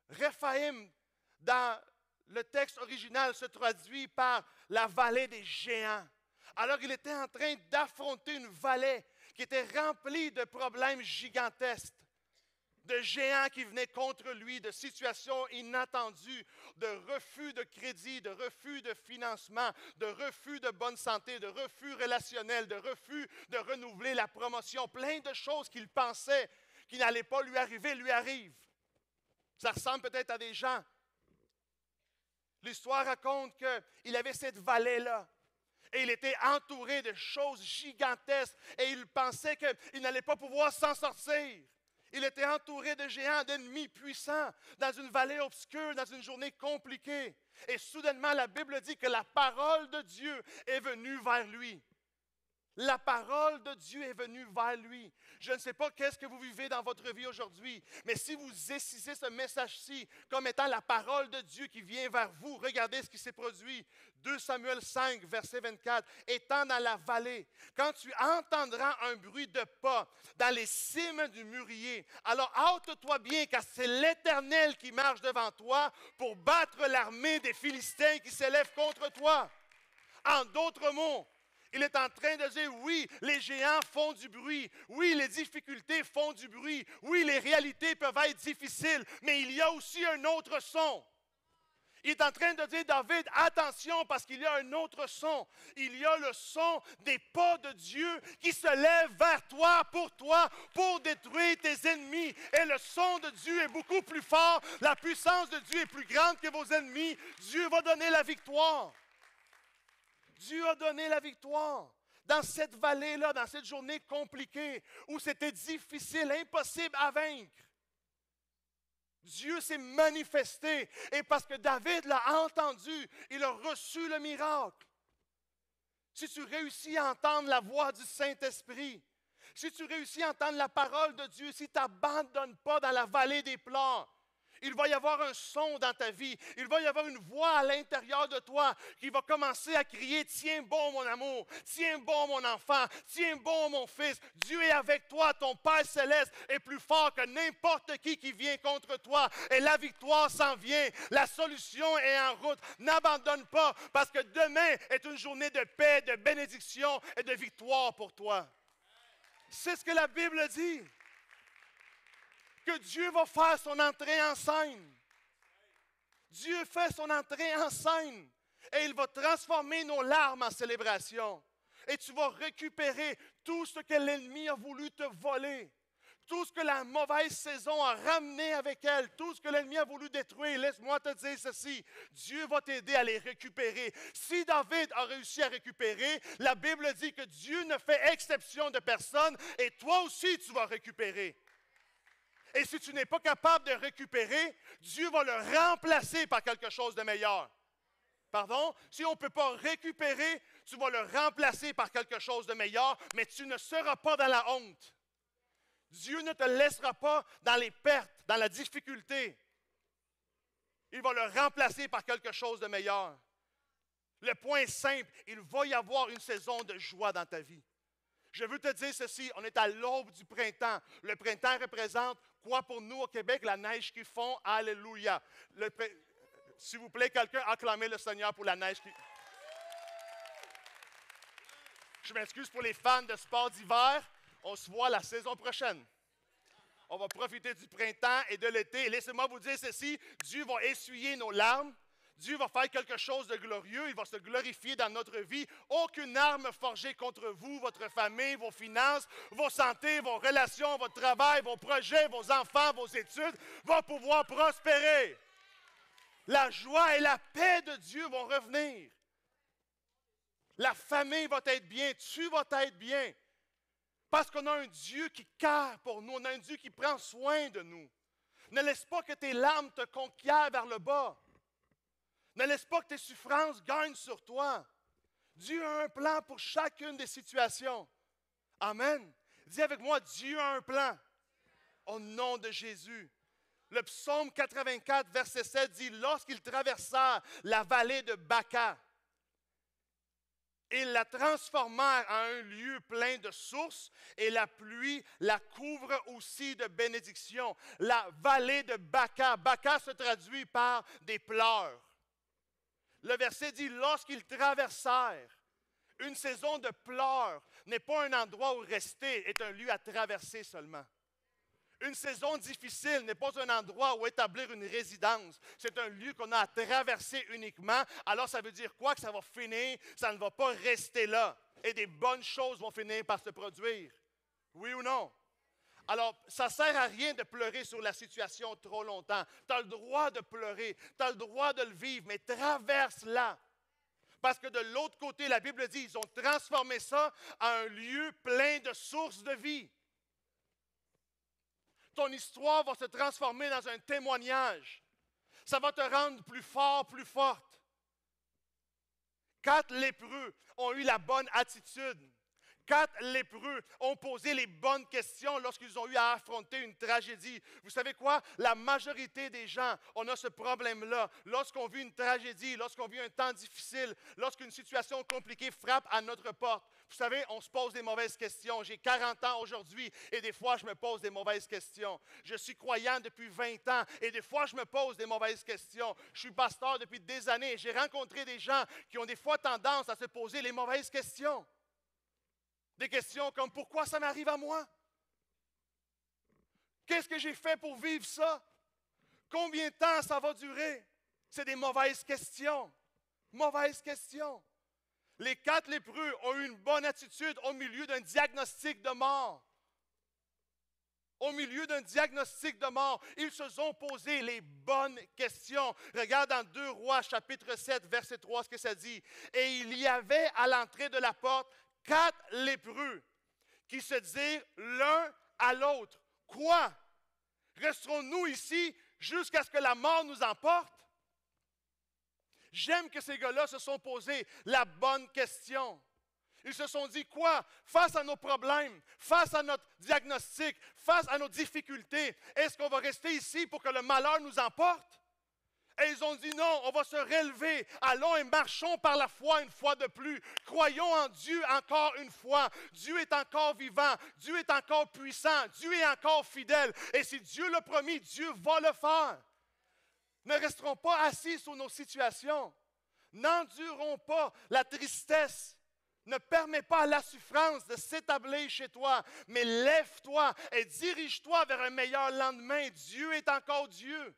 Speaker 2: Réphaïm, dans le texte original, se traduit par la vallée des géants. Alors il était en train d'affronter une vallée qui était remplie de problèmes gigantesques, de géants qui venaient contre lui, de situations inattendues, de refus de crédit, de refus de financement, de refus de bonne santé, de refus relationnel, de refus de renouveler la promotion. Plein de choses qu'il pensait qui n'allaient pas lui arriver, lui arrivent. Ça ressemble peut-être à des gens. L'histoire raconte qu'il avait cette vallée-là. Et il était entouré de choses gigantesques. Et il pensait qu'il n'allait pas pouvoir s'en sortir. Il était entouré de géants, d'ennemis puissants, dans une vallée obscure, dans une journée compliquée. Et soudainement, la Bible dit que la parole de Dieu est venue vers lui. La parole de Dieu est venue vers lui. Je ne sais pas qu'est-ce que vous vivez dans votre vie aujourd'hui, mais si vous excisez ce message-ci comme étant la parole de Dieu qui vient vers vous, regardez ce qui s'est produit. 2 Samuel 5, verset 24. Étant dans la vallée, quand tu entendras un bruit de pas dans les cimes du mûrier, alors hâte-toi bien, car c'est l'Éternel qui marche devant toi pour battre l'armée des Philistins qui s'élèvent contre toi. En d'autres mots, il est en train de dire, oui, les géants font du bruit. Oui, les difficultés font du bruit. Oui, les réalités peuvent être difficiles, mais il y a aussi un autre son. Il est en train de dire, David, attention, parce qu'il y a un autre son. Il y a le son des pas de Dieu qui se lèvent vers toi, pour détruire tes ennemis. Et le son de Dieu est beaucoup plus fort. La puissance de Dieu est plus grande que vos ennemis. Dieu va donner la victoire. Dieu a donné la victoire dans cette vallée-là, dans cette journée compliquée, où c'était difficile, impossible à vaincre. Dieu s'est manifesté, et parce que David l'a entendu, il a reçu le miracle. Si tu réussis à entendre la voix du Saint-Esprit, si tu réussis à entendre la parole de Dieu, si tu n'abandonnes pas dans la vallée des pleurs, il va y avoir un son dans ta vie. Il va y avoir une voix à l'intérieur de toi qui va commencer à crier « Tiens bon mon amour, tiens bon mon enfant, tiens bon mon fils. Dieu est avec toi, ton Père céleste est plus fort que n'importe qui vient contre toi. Et la victoire s'en vient, la solution est en route. N'abandonne pas parce que demain est une journée de paix, de bénédiction et de victoire pour toi. » C'est ce que la Bible dit. Que Dieu va faire son entrée en scène. Dieu fait son entrée en scène et il va transformer nos larmes en célébration. Et tu vas récupérer tout ce que l'ennemi a voulu te voler. Tout ce que la mauvaise saison a ramené avec elle, tout ce que l'ennemi a voulu détruire, laisse-moi te dire ceci, Dieu va t'aider à les récupérer. Si David a réussi à récupérer, la Bible dit que Dieu ne fait exception de personne et toi aussi tu vas récupérer. Et si tu n'es pas capable de récupérer, Dieu va le remplacer par quelque chose de meilleur. Pardon? Si on ne peut pas récupérer, tu vas le remplacer par quelque chose de meilleur, mais tu ne seras pas dans la honte. Dieu ne te laissera pas dans les pertes, dans la difficulté. Il va le remplacer par quelque chose de meilleur. Le point est simple, il va y avoir une saison de joie dans ta vie. Je veux te dire ceci, on est à l'aube du printemps. Le printemps représente quoi pour nous au Québec? La neige qui fond, alléluia. S'il vous plaît, quelqu'un acclamez le Seigneur pour la neige qui... Je m'excuse pour les fans de sport d'hiver. On se voit la saison prochaine. On va profiter du printemps et de l'été. Et laissez-moi vous dire ceci, Dieu va essuyer nos larmes. Dieu va faire quelque chose de glorieux, il va se glorifier dans notre vie. Aucune arme forgée contre vous, votre famille, vos finances, vos santé, vos relations, votre travail, vos projets, vos enfants, vos études, va pouvoir prospérer. La joie et la paix de Dieu vont revenir. La famille va être bien, tu vas être bien. Parce qu'on a un Dieu qui care pour nous, on a un Dieu qui prend soin de nous. Ne laisse pas que tes larmes te conquièrent vers le bas. Ne laisse pas que tes souffrances gagnent sur toi. Dieu a un plan pour chacune des situations. Amen. Dis avec moi, Dieu a un plan. Au nom de Jésus. Le psaume 84, verset 7 dit, lorsqu'ils traversèrent la vallée de Baca, ils la transformèrent en un lieu plein de sources et la pluie la couvre aussi de bénédictions. La vallée de Baca. Baca se traduit par des pleurs. Le verset dit, lorsqu'ils traversèrent, une saison de pleurs n'est pas un endroit où rester, est un lieu à traverser seulement. Une saison difficile n'est pas un endroit où établir une résidence. C'est un lieu qu'on a à traverser uniquement. Alors ça veut dire quoi? Que ça va finir, ça ne va pas rester là. Et des bonnes choses vont finir par se produire. Oui ou non? Alors, ça ne sert à rien de pleurer sur la situation trop longtemps. Tu as le droit de pleurer, tu as le droit de le vivre, mais traverse-la. Parce que de l'autre côté, la Bible dit, ils ont transformé ça en un lieu plein de sources de vie. Ton histoire va se transformer dans un témoignage. Ça va te rendre plus fort, plus forte. 4 lépreux ont eu la bonne attitude. 4 lépreux ont posé les bonnes questions lorsqu'ils ont eu à affronter une tragédie. Vous savez quoi? La majorité des gens, on a ce problème-là. Lorsqu'on vit une tragédie, lorsqu'on vit un temps difficile, lorsqu'une situation compliquée frappe à notre porte, vous savez, on se pose des mauvaises questions. J'ai 40 ans aujourd'hui et des fois, je me pose des mauvaises questions. Je suis croyant depuis 20 ans et des fois, je me pose des mauvaises questions. Je suis pasteur depuis des années et j'ai rencontré des gens qui ont des fois tendance à se poser les mauvaises questions. Des questions comme « Pourquoi ça m'arrive à moi? Qu'est-ce que j'ai fait pour vivre ça? Combien de temps ça va durer? » C'est des mauvaises questions. Mauvaises questions. Les 4 lépreux ont eu une bonne attitude au milieu d'un diagnostic de mort. Au milieu d'un diagnostic de mort, ils se sont posé les bonnes questions. Regarde dans 2 Rois, chapitre 7, verset 3, ce que ça dit. « Et il y avait à l'entrée de la porte 4 lépreux qui se dirent l'un à l'autre. Quoi? Resterons-nous ici jusqu'à ce que la mort nous emporte? » J'aime que ces gars-là se sont posés la bonne question. Ils se sont dit quoi? Face à nos problèmes, face à notre diagnostic, face à nos difficultés, est-ce qu'on va rester ici pour que le malheur nous emporte? Et ils ont dit non, on va se relever. Allons et marchons par la foi une fois de plus. Croyons en Dieu encore une fois. Dieu est encore vivant. Dieu est encore puissant. Dieu est encore fidèle. Et si Dieu l'a promis, Dieu va le faire. Ne resterons pas assis sur nos situations. N'endurons pas la tristesse. Ne permets pas à la souffrance de s'établir chez toi, mais lève-toi et dirige-toi vers un meilleur lendemain. Dieu est encore Dieu.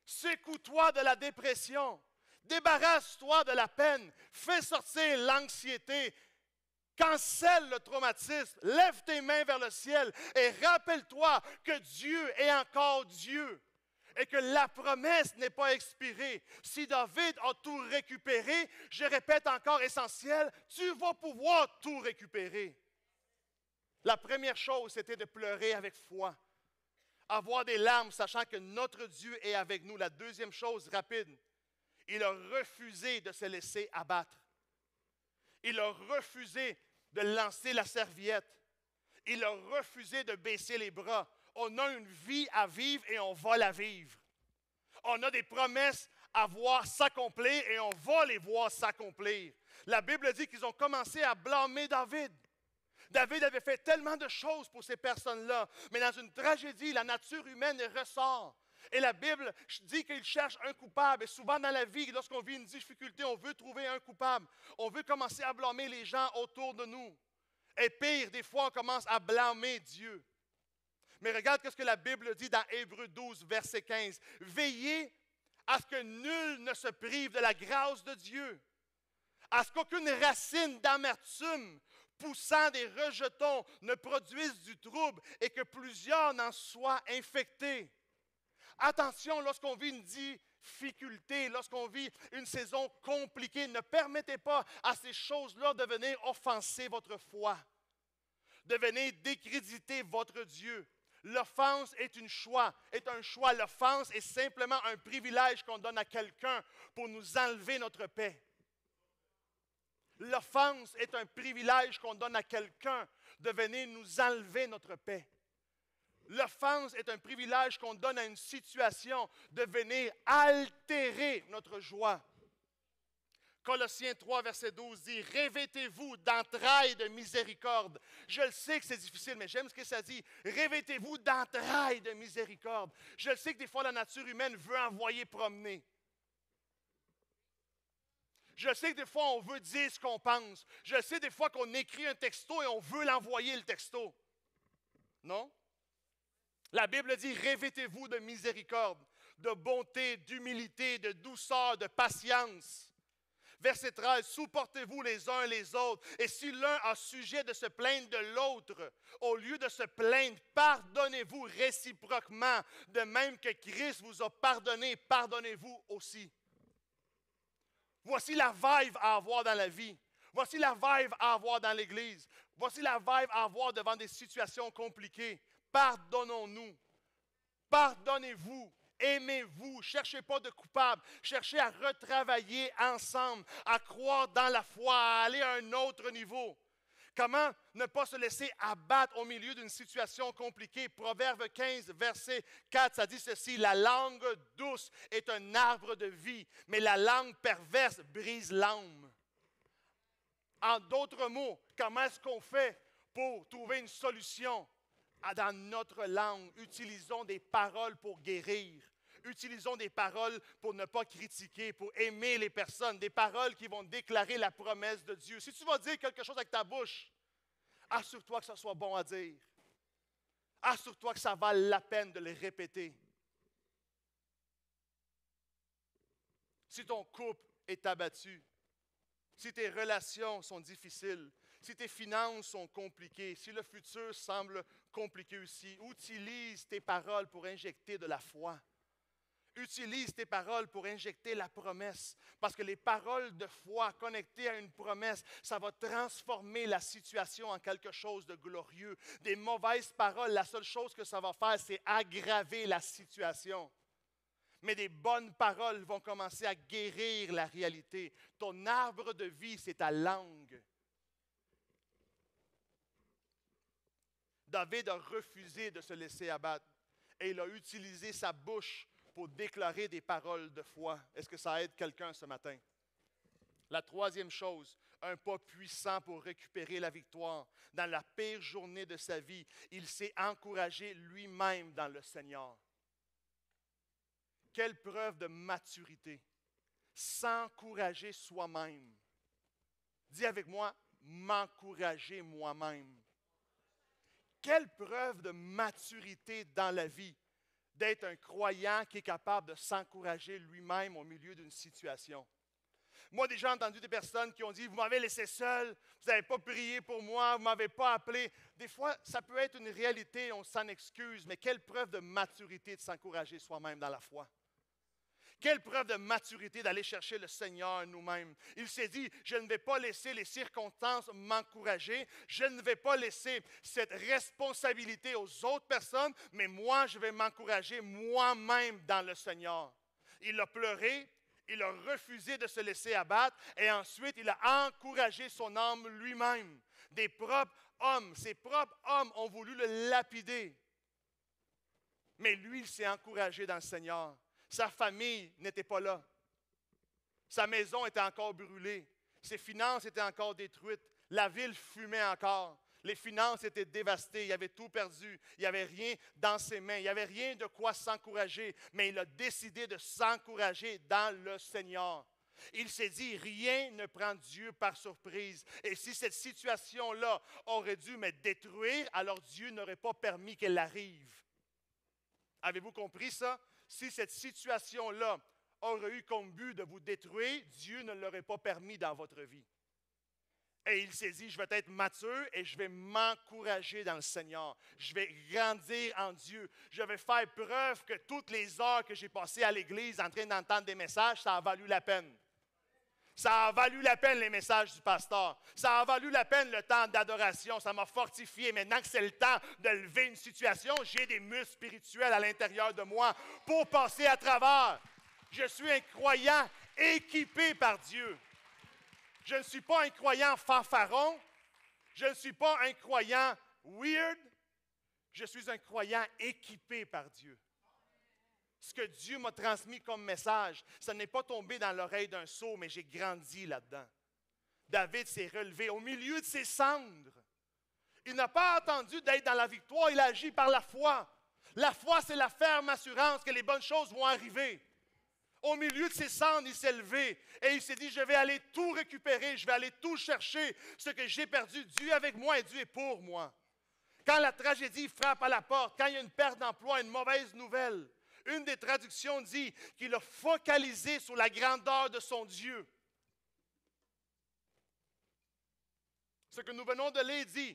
Speaker 2: Secoue-toi de la dépression. Débarrasse-toi de la peine. Fais sortir l'anxiété. Cancelle le traumatisme. Lève tes mains vers le ciel et rappelle-toi que Dieu est encore Dieu et que la promesse n'est pas expirée. Si David a tout récupéré, je répète encore essentiel, tu vas pouvoir tout récupérer. La première chose, c'était de pleurer avec foi. Avoir des larmes, sachant que notre Dieu est avec nous. La deuxième chose, rapide, il a refusé de se laisser abattre. Il a refusé de lancer la serviette. Il a refusé de baisser les bras. On a une vie à vivre et on va la vivre. On a des promesses à voir s'accomplir et on va les voir s'accomplir. La Bible dit qu'ils ont commencé à blâmer David. David avait fait tellement de choses pour ces personnes-là, mais dans une tragédie, la nature humaine ressort. Et la Bible dit qu'il cherche un coupable. Et souvent dans la vie, lorsqu'on vit une difficulté, on veut trouver un coupable. On veut commencer à blâmer les gens autour de nous. Et pire, des fois, on commence à blâmer Dieu. Mais regarde ce que la Bible dit dans Hébreux 12, verset 15. « Veillez à ce que nul ne se prive de la grâce de Dieu, à ce qu'aucune racine d'amertume poussant des rejetons ne produise du trouble et que plusieurs n'en soient infectés. » Attention, lorsqu'on vit une difficulté, lorsqu'on vit une saison compliquée, ne permettez pas à ces choses-là de venir offenser votre foi, de venir décréditer votre Dieu, L'offense est un choix. L'offense est simplement un privilège qu'on donne à quelqu'un pour nous enlever notre paix. L'offense est un privilège qu'on donne à quelqu'un de venir nous enlever notre paix. L'offense est un privilège qu'on donne à une situation de venir altérer notre joie. Colossiens 3, verset 12 dit « Revêtez-vous d'entrailles de miséricorde. » Je le sais que c'est difficile, mais j'aime ce que ça dit. « Revêtez-vous d'entrailles de miséricorde. » Je le sais que des fois, la nature humaine veut envoyer promener. Je sais que des fois, on veut dire ce qu'on pense. Je sais des fois qu'on écrit un texto et on veut l'envoyer, le texto. Non? La Bible dit « Revêtez-vous de miséricorde, de bonté, d'humilité, de douceur, de patience. » Verset 13, « Supportez-vous les uns les autres, et si l'un a sujet de se plaindre de l'autre, au lieu de se plaindre, pardonnez-vous réciproquement, de même que Christ vous a pardonné, pardonnez-vous aussi. » Voici la vibe à avoir dans la vie. Voici la vibe à avoir dans l'Église. Voici la vibe à avoir devant des situations compliquées. Pardonnons-nous. Pardonnez-vous. Aimez-vous. Cherchez pas de coupable. Cherchez à retravailler ensemble, à croire dans la foi, à aller à un autre niveau. Comment ne pas se laisser abattre au milieu d'une situation compliquée? Proverbe 15, verset 4, ça dit ceci, « La langue douce est un arbre de vie, mais la langue perverse brise l'âme. » En d'autres mots, comment est-ce qu'on fait pour trouver une solution? Dans notre langue, utilisons des paroles pour guérir. Utilisons des paroles pour ne pas critiquer, pour aimer les personnes, des paroles qui vont déclarer la promesse de Dieu. Si tu vas dire quelque chose avec ta bouche, assure-toi que ça soit bon à dire. Assure-toi que ça vale la peine de le répéter. Si ton couple est abattu, si tes relations sont difficiles, si tes finances sont compliquées, si le futur semble compliqué aussi, utilise tes paroles pour injecter de la foi. Utilise tes paroles pour injecter la promesse. Parce que les paroles de foi connectées à une promesse, ça va transformer la situation en quelque chose de glorieux. Des mauvaises paroles, la seule chose que ça va faire, c'est aggraver la situation. Mais des bonnes paroles vont commencer à guérir la réalité. Ton arbre de vie, c'est ta langue. David a refusé de se laisser abattre et il a utilisé sa bouche pour déclarer des paroles de foi. Est-ce que ça aide quelqu'un ce matin? La troisième chose, un pas puissant pour récupérer la victoire. Dans la pire journée de sa vie, il s'est encouragé lui-même dans le Seigneur. Quelle preuve de maturité. S'encourager soi-même. Dis avec moi, m'encourager moi-même. Quelle preuve de maturité dans la vie d'être un croyant qui est capable de s'encourager lui-même au milieu d'une situation. Moi, déjà entendu des personnes qui ont dit « Vous m'avez laissé seul, vous n'avez pas prié pour moi, vous ne m'avez pas appelé. » Des fois, ça peut être une réalité, on s'en excuse, mais quelle preuve de maturité de s'encourager soi-même dans la foi. Quelle preuve de maturité d'aller chercher le Seigneur nous-mêmes. Il s'est dit, je ne vais pas laisser les circonstances m'encourager, je ne vais pas laisser cette responsabilité aux autres personnes, mais moi, je vais m'encourager moi-même dans le Seigneur. Il a pleuré, il a refusé de se laisser abattre, et ensuite, il a encouragé son âme lui-même. Ses propres hommes ont voulu le lapider. Mais lui, il s'est encouragé dans le Seigneur. Sa famille n'était pas là. Sa maison était encore brûlée. Ses finances étaient encore détruites. La ville fumait encore. Les finances étaient dévastées. Il avait tout perdu. Il n'y avait rien dans ses mains. Il n'y avait rien de quoi s'encourager. Mais il a décidé de s'encourager dans le Seigneur. Il s'est dit, rien ne prend Dieu par surprise. Et si cette situation-là aurait dû me détruire, alors Dieu n'aurait pas permis qu'elle arrive. Avez-vous compris ça? Si cette situation-là aurait eu comme but de vous détruire, Dieu ne l'aurait pas permis dans votre vie. Et il s'est dit, je vais être mature et je vais m'encourager dans le Seigneur. Je vais grandir en Dieu. Je vais faire preuve que toutes les heures que j'ai passées à l'église en train d'entendre des messages, ça a valu la peine. Ça a valu la peine les messages du pasteur. Ça a valu la peine le temps d'adoration. Ça m'a fortifié. Maintenant que c'est le temps de lever une situation, j'ai des muscles spirituels à l'intérieur de moi pour passer à travers. Je suis un croyant équipé par Dieu. Je ne suis pas un croyant fanfaron. Je ne suis pas un croyant weird. Je suis un croyant équipé par Dieu. Ce que Dieu m'a transmis comme message, ça n'est pas tombé dans l'oreille d'un sot, mais j'ai grandi là-dedans. David s'est relevé au milieu de ses cendres. Il n'a pas attendu d'être dans la victoire, il a agi par la foi. La foi, c'est la ferme assurance que les bonnes choses vont arriver. Au milieu de ses cendres, il s'est levé et il s'est dit, je vais aller tout récupérer, je vais aller tout chercher. Ce que j'ai perdu, Dieu est avec moi et Dieu est pour moi. Quand la tragédie frappe à la porte, quand il y a une perte d'emploi, une mauvaise nouvelle, une des traductions dit qu'il a focalisé sur la grandeur de son Dieu. Ce que nous venons de lire dit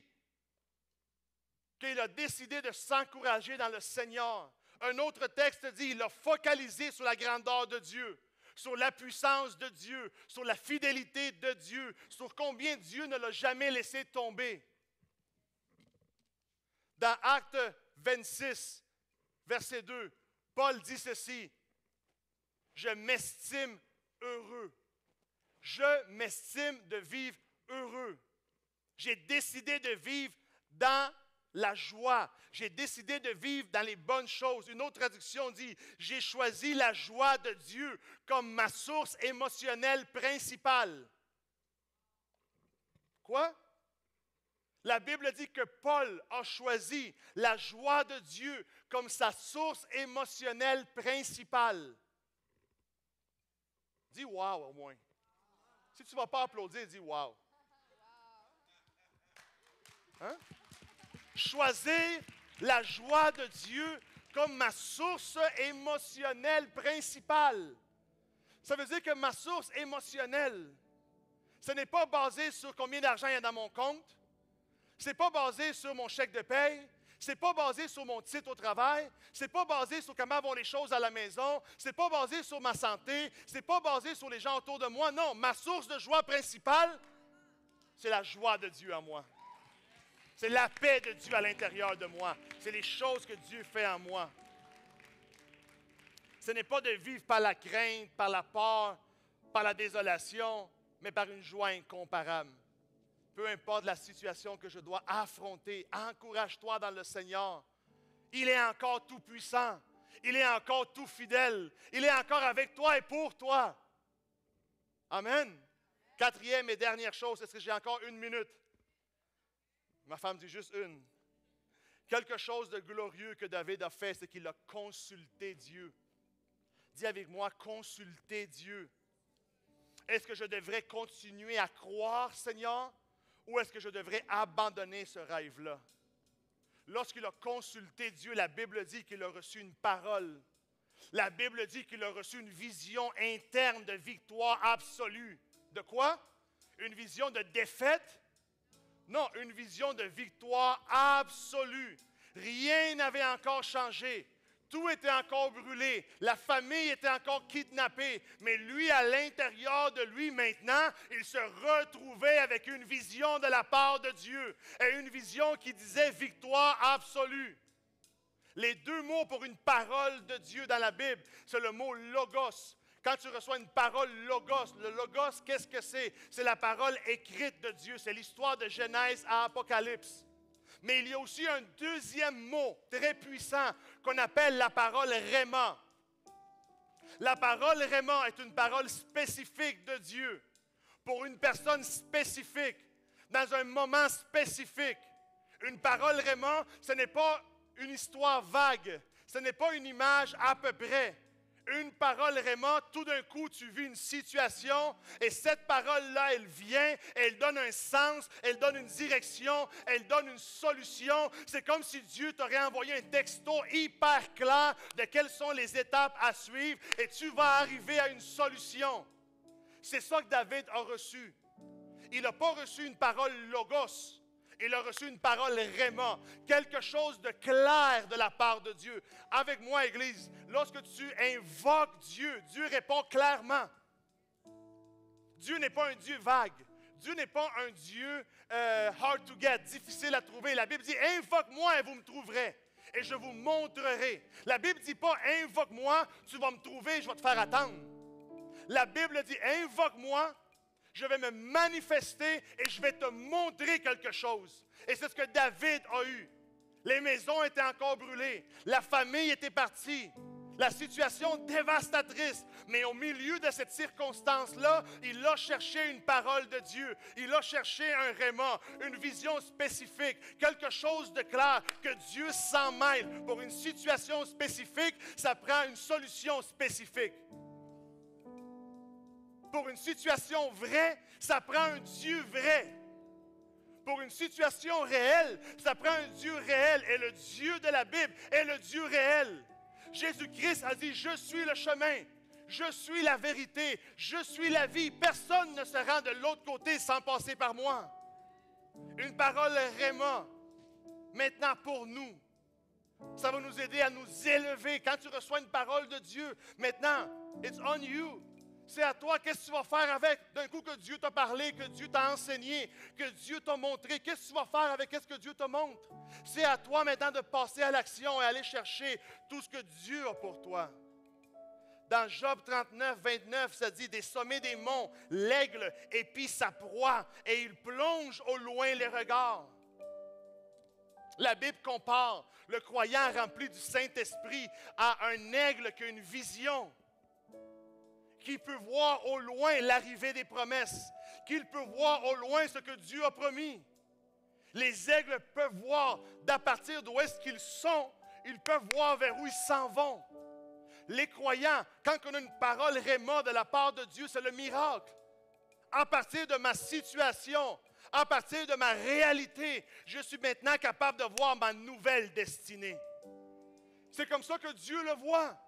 Speaker 2: qu'il a décidé de s'encourager dans le Seigneur. Un autre texte dit qu'il a focalisé sur la grandeur de Dieu, sur la puissance de Dieu, sur la fidélité de Dieu, sur combien Dieu ne l'a jamais laissé tomber. Dans Actes 26, verset 2, Paul dit ceci, « Je m'estime heureux. Je m'estime de vivre heureux. J'ai décidé de vivre dans la joie. J'ai décidé de vivre dans les bonnes choses. » Une autre traduction dit, « J'ai choisi la joie de Dieu comme ma source émotionnelle principale. » Quoi? La Bible dit que Paul a choisi la joie de Dieu comme sa source émotionnelle principale. Dis « wow » au moins. Si tu ne vas pas applaudir, dis « wow ». Hein? Choisir la joie de Dieu comme ma source émotionnelle principale. Ça veut dire que ma source émotionnelle, ce n'est pas basé sur combien d'argent il y a dans mon compte. Ce n'est pas basé sur mon chèque de paye. Ce n'est pas basé sur mon titre au travail. Ce n'est pas basé sur comment vont les choses à la maison. Ce n'est pas basé sur ma santé. Ce n'est pas basé sur les gens autour de moi. Non, ma source de joie principale, c'est la joie de Dieu en moi. C'est la paix de Dieu à l'intérieur de moi. C'est les choses que Dieu fait en moi. Ce n'est pas de vivre par la crainte, par la peur, par la désolation, mais par une joie incomparable. Peu importe la situation que je dois affronter, encourage-toi dans le Seigneur. Il est encore tout puissant. Il est encore tout fidèle. Il est encore avec toi et pour toi. Amen. Quatrième et dernière chose, est-ce que j'ai encore une minute? Ma femme dit juste une. Quelque chose de glorieux que David a fait, c'est qu'il a consulté Dieu. Dis avec moi, consulter Dieu. Est-ce que je devrais continuer à croire, Seigneur, ou est-ce que je devrais abandonner ce rêve-là? Lorsqu'il a consulté Dieu, la Bible dit qu'il a reçu une parole. La Bible dit qu'il a reçu une vision interne de victoire absolue. De quoi? Une vision de défaite? Non, une vision de victoire absolue. Rien n'avait encore changé. Tout était encore brûlé. La famille était encore kidnappée. Mais lui, à l'intérieur de lui, maintenant, il se retrouvait avec une vision de la part de Dieu. Et une vision qui disait victoire absolue. Les deux mots pour une parole de Dieu dans la Bible, c'est le mot logos. Quand tu reçois une parole logos, le logos, qu'est-ce que c'est? C'est la parole écrite de Dieu. C'est l'histoire de Genèse à Apocalypse. Mais il y a aussi un deuxième mot très puissant qu'on appelle la parole Réma. La parole Réma est une parole spécifique de Dieu pour une personne spécifique, dans un moment spécifique. Une parole Réma, ce n'est pas une histoire vague, ce n'est pas une image à peu près. Une parole Réma, tout d'un coup, tu vis une situation et cette parole-là, elle vient, elle donne un sens, elle donne une direction, elle donne une solution. C'est comme si Dieu t'aurait envoyé un texto hyper clair de quelles sont les étapes à suivre et tu vas arriver à une solution. C'est ça que David a reçu. Il n'a pas reçu une parole logos. Il a reçu une parole Réma, quelque chose de clair de la part de Dieu. Avec moi, Église, lorsque tu invoques Dieu, Dieu répond clairement. Dieu n'est pas un Dieu vague. Dieu n'est pas un Dieu hard to get, difficile à trouver. La Bible dit, invoque-moi et vous me trouverez. Et je vous montrerai. La Bible ne dit pas, invoque-moi, tu vas me trouver et je vais te faire attendre. La Bible dit, invoque-moi, je vais me manifester et je vais te montrer quelque chose. Et c'est ce que David a eu. Les maisons étaient encore brûlées. La famille était partie. La situation dévastatrice. Mais au milieu de cette circonstance-là, il a cherché une parole de Dieu. Il a cherché un réma, une vision spécifique, quelque chose de clair, que Dieu s'en mêle. Pour une situation spécifique, ça prend une solution spécifique. Pour une situation vraie, ça prend un Dieu vrai. Pour une situation réelle, ça prend un Dieu réel. Et le Dieu de la Bible est le Dieu réel. Jésus-Christ a dit, je suis le chemin, je suis la vérité, je suis la vie. Personne ne se rend de l'autre côté sans passer par moi. Une parole réma, maintenant pour nous. Ça va nous aider à nous élever. Quand tu reçois une parole de Dieu, maintenant, it's on you. C'est à toi, qu'est-ce que tu vas faire avec? D'un coup que Dieu t'a parlé, que Dieu t'a enseigné, que Dieu t'a montré, qu'est-ce que tu vas faire avec ce que Dieu te montre? C'est à toi maintenant de passer à l'action et aller chercher tout ce que Dieu a pour toi. Dans Job 39, 29, ça dit, des sommets des monts, l'aigle épie sa proie et il plonge au loin les regards. La Bible compare le croyant rempli du Saint-Esprit à un aigle qui a une vision, qui peut voir au loin l'arrivée des promesses, qu'il peut voir au loin ce que Dieu a promis. Les aigles peuvent voir d'à partir d'où est-ce qu'ils sont, ils peuvent voir vers où ils s'en vont. Les croyants, quand on a une parole réma de la part de Dieu, c'est le miracle. À partir de ma situation, à partir de ma réalité, je suis maintenant capable de voir ma nouvelle destinée. C'est comme ça que Dieu le voit.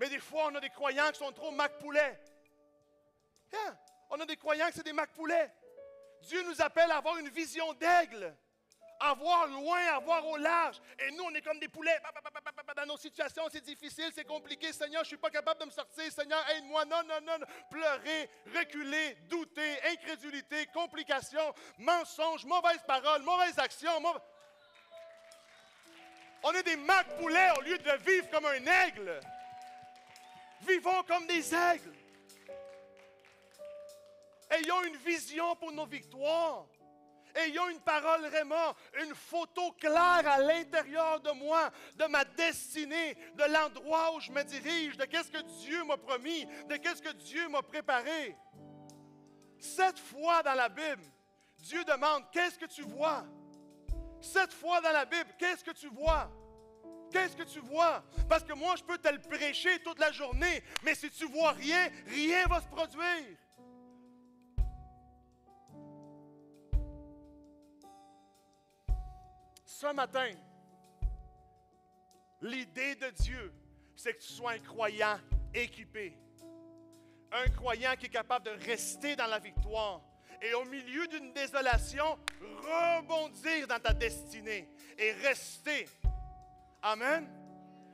Speaker 2: Mais des fois, on a des croyants qui sont trop Mac-Poulet. Yeah. On a des croyants qui sont des Mac-Poulet. Dieu nous appelle à avoir une vision d'aigle, à voir loin, à voir au large. Et nous, on est comme des poulets. Dans nos situations, c'est difficile, c'est compliqué. Seigneur, je ne suis pas capable de me sortir. Seigneur, aide-moi. Non, non, non. Pleurer, reculer, douter, incrédulité, complications, mensonges, mauvaises paroles, mauvaises actions. On est des Mac-Poulets au lieu de vivre comme un aigle. Vivons comme des aigles. Ayons une vision pour nos victoires. Ayons une parole réma, une photo claire à l'intérieur de moi, de ma destinée, de l'endroit où je me dirige, de qu'est-ce que Dieu m'a promis, de qu'est-ce que Dieu m'a préparé. 7 fois dans la Bible, Dieu demande, qu'est-ce que tu vois? 7 fois dans la Bible, qu'est-ce que tu vois? Qu'est-ce que tu vois? Parce que moi, je peux te le prêcher toute la journée, mais si tu ne vois rien, rien ne va se produire. Ce matin, l'idée de Dieu, c'est que tu sois un croyant équipé. Un croyant qui est capable de rester dans la victoire. Et au milieu d'une désolation, rebondir dans ta destinée et rester. Amen.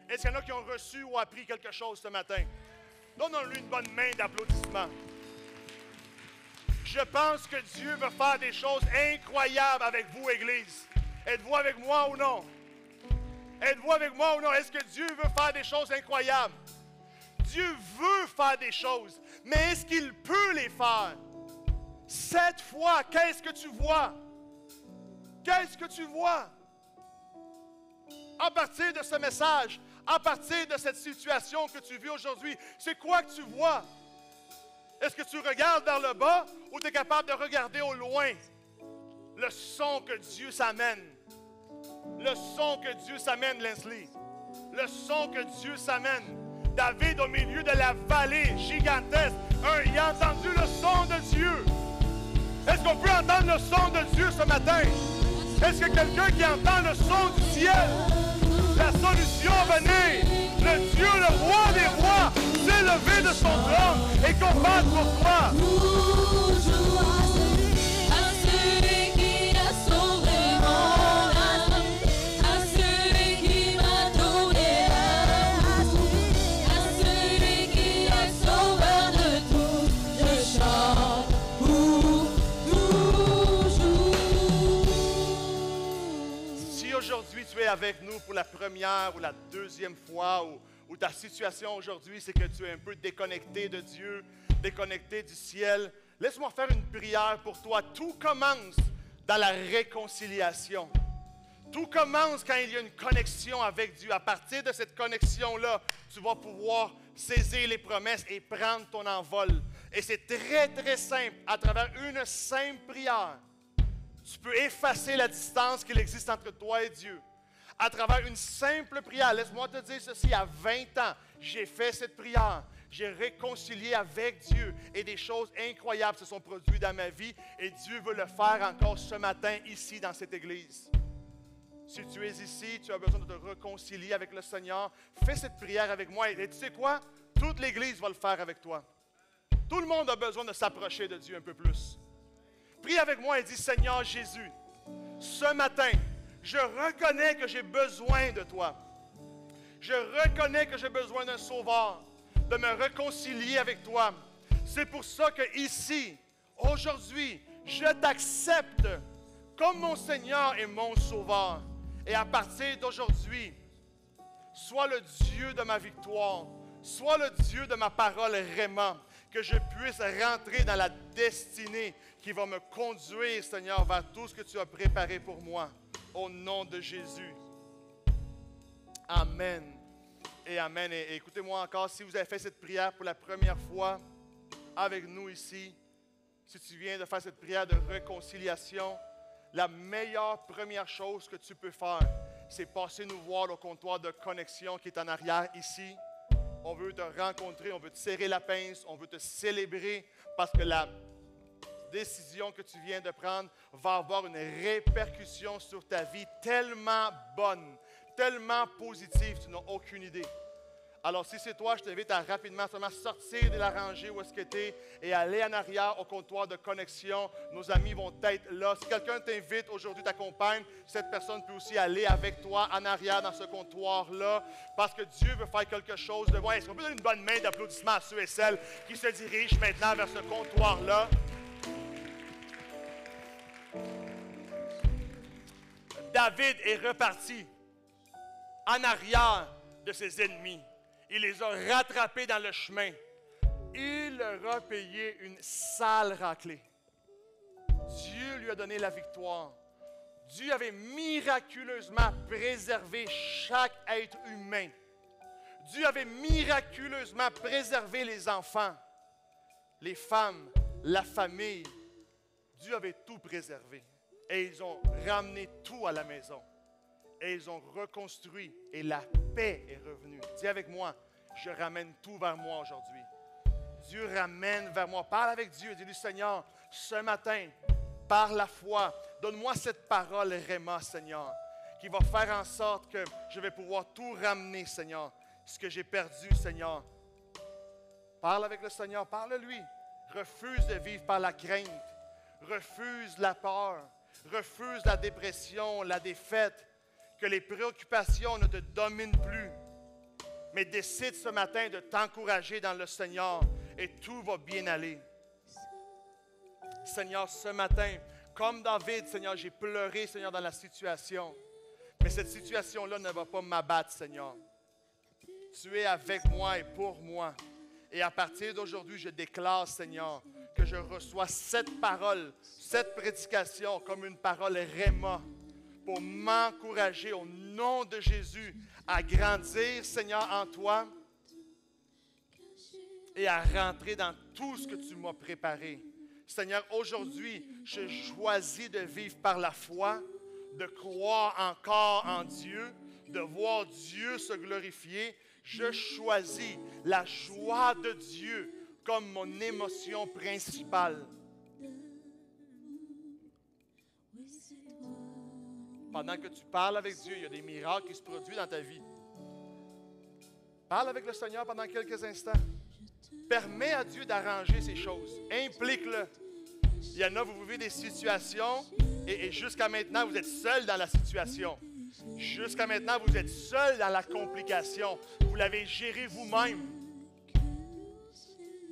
Speaker 2: Est-ce qu'il y en a qui ont reçu ou appris quelque chose ce matin? Donnons-lui une bonne main d'applaudissement. Je pense que Dieu veut faire des choses incroyables avec vous, Église. Êtes-vous avec moi ou non? Êtes-vous avec moi ou non? Est-ce que Dieu veut faire des choses incroyables? Dieu veut faire des choses, mais est-ce qu'il peut les faire? 7 fois, qu'est-ce que tu vois? Qu'est-ce que tu vois? À partir de ce message, à partir de cette situation que tu vis aujourd'hui, c'est quoi que tu vois? Est-ce que tu regardes vers le bas ou tu es capable de regarder au loin le son que Dieu s'amène? Le son que Dieu s'amène, Leslie. Le son que Dieu s'amène. David, au milieu de la vallée gigantesque, il a entendu le son de Dieu. Est-ce qu'on peut entendre le son de Dieu ce matin? Est-ce que quelqu'un qui entend le son du ciel? La solution venait. Le Dieu, le roi des rois, s'est levé de son trône et combat pour toi. nous pour la première ou la deuxième fois, ou ta situation aujourd'hui, c'est que tu es un peu déconnecté de Dieu, déconnecté du ciel, laisse-moi faire une prière pour toi. Tout commence dans la réconciliation. Tout commence quand il y a une connexion avec Dieu. À partir de cette connexion-là, tu vas pouvoir saisir les promesses et prendre ton envol. Et c'est très, très simple. À travers une simple prière, tu peux effacer la distance qu'il existe entre toi et Dieu. À travers une simple prière, laisse-moi te dire ceci, à 20 ans, j'ai fait cette prière. J'ai réconcilié avec Dieu et des choses incroyables se sont produites dans ma vie et Dieu veut le faire encore ce matin ici dans cette église. Si tu es ici, tu as besoin de te réconcilier avec le Seigneur, fais cette prière avec moi et tu sais quoi? Toute l'Église va le faire avec toi. Tout le monde a besoin de s'approcher de Dieu un peu plus. Prie avec moi et dis, Seigneur Jésus, ce matin, je reconnais que j'ai besoin de toi. Je reconnais que j'ai besoin d'un sauveur, de me réconcilier avec toi. C'est pour ça que ici, aujourd'hui, je t'accepte comme mon Seigneur et mon Sauveur. Et à partir d'aujourd'hui, sois le Dieu de ma victoire, sois le Dieu de ma parole Réma, que je puisse rentrer dans la destinée qui va me conduire, Seigneur, vers tout ce que tu as préparé pour moi. Au nom de Jésus. Amen. Et amen. Et écoutez-moi encore, si vous avez fait cette prière pour la première fois avec nous ici, si tu viens de faire cette prière de réconciliation, la meilleure première chose que tu peux faire, c'est passer nous voir au comptoir de connexion qui est en arrière ici. On veut te rencontrer, on veut te serrer la pince, on veut te célébrer parce que la décision que tu viens de prendre va avoir une répercussion sur ta vie tellement bonne, tellement positive, tu n'as aucune idée. Alors, si c'est toi, je t'invite à rapidement seulement sortir de la rangée où est-ce que tu es et aller en arrière au comptoir de connexion. Nos amis vont être là. Si quelqu'un t'invite aujourd'hui, t'accompagne, cette personne peut aussi aller avec toi en arrière dans ce comptoir-là parce que Dieu veut faire quelque chose de bon. Est-ce qu'on peut donner une bonne main d'applaudissement à ceux et celles qui se dirigent maintenant vers ce comptoir-là? David est reparti en arrière de ses ennemis. Il les a rattrapés dans le chemin. Il leur a payé une sale raclée. Dieu lui a donné la victoire. Dieu avait miraculeusement préservé chaque être humain. Dieu avait miraculeusement préservé les enfants, les femmes, la famille. Dieu avait tout préservé. Et ils ont ramené tout à la maison. Et ils ont reconstruit. Et la paix est revenue. Dis avec moi, je ramène tout vers moi aujourd'hui. Dieu ramène vers moi. Parle avec Dieu. Dis-lui, Seigneur, ce matin, par la foi, donne-moi cette parole Réma, Seigneur, qui va faire en sorte que je vais pouvoir tout ramener, Seigneur. Ce que j'ai perdu, Seigneur. Parle avec le Seigneur. Parle-lui. Refuse de vivre par la crainte. Refuse la peur. Refuse la dépression, la défaite. Que les préoccupations ne te dominent plus. Mais décide ce matin de t'encourager dans le Seigneur et tout va bien aller. Seigneur, ce matin, comme David, Seigneur, j'ai pleuré, Seigneur, dans la situation. Mais cette situation-là ne va pas m'abattre, Seigneur. Tu es avec moi et pour moi. Et à partir d'aujourd'hui, je déclare, Seigneur, que je reçois cette parole, cette prédication comme une parole Réma pour m'encourager au nom de Jésus à grandir, Seigneur, en toi et à rentrer dans tout ce que tu m'as préparé. Seigneur, aujourd'hui, je choisis de vivre par la foi, de croire encore en Dieu, de voir Dieu se glorifier. Je choisis la joie de Dieu comme mon émotion principale. Pendant que tu parles avec Dieu, il y a des miracles qui se produisent dans ta vie. Parle avec le Seigneur pendant quelques instants. Permets à Dieu d'arranger ces choses. Implique-le. Il y en a, vous vivez des situations et jusqu'à maintenant, vous êtes seul dans la situation. Jusqu'à maintenant, vous êtes seul dans la complication. Vous l'avez géré vous-même.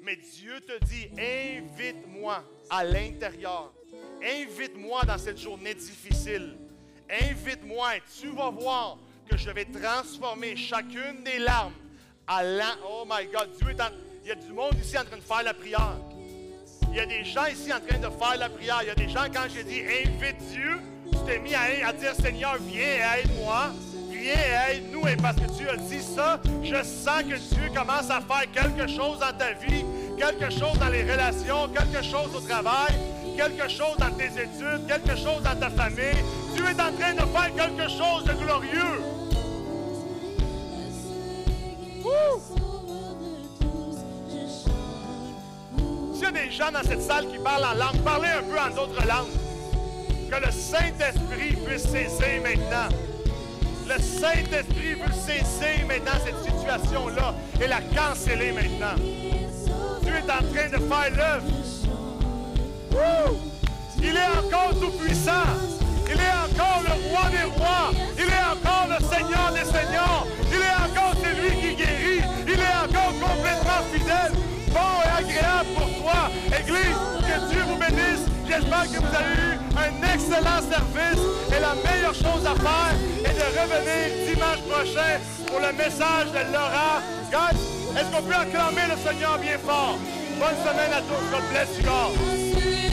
Speaker 2: Mais Dieu te dit, invite-moi à l'intérieur. Invite-moi dans cette journée difficile. Invite-moi et tu vas voir que je vais transformer chacune des larmes à oh my God, il y a du monde ici en train de faire la prière. Il y a des gens ici en train de faire la prière. Il y a des gens, quand j'ai dit invite Dieu, tu t'es mis à dire Seigneur, viens et aide-moi. Viens et aide-nous. Et parce que tu as dit ça, je sens que Dieu commence à faire quelque chose dans ta vie, quelque chose dans les relations, quelque chose au travail, quelque chose dans tes études, quelque chose dans ta famille. Dieu est en train de faire quelque chose de glorieux. S'il y a des gens dans cette salle qui parlent en langue, parlez un peu en d'autres langues. Que le Saint-Esprit puisse cesser maintenant. Le Saint-Esprit veut cesser maintenant cette situation-là et la canceller maintenant. Dieu est en train de faire l'œuvre. Il est encore tout-puissant. Il est encore le roi des rois. Il est encore le Seigneur des seigneurs. Il est encore celui qui guérit. Il est encore complètement fidèle, bon et agréable pour toi. Église, que Dieu vous bénisse. J'espère que vous avez eu un excellent service. Et la meilleure chose à faire est de revenir dimanche prochain pour le message de Laura. Guys, est-ce qu'on peut acclamer le Seigneur bien fort? Bonne semaine à tous. God bless you all.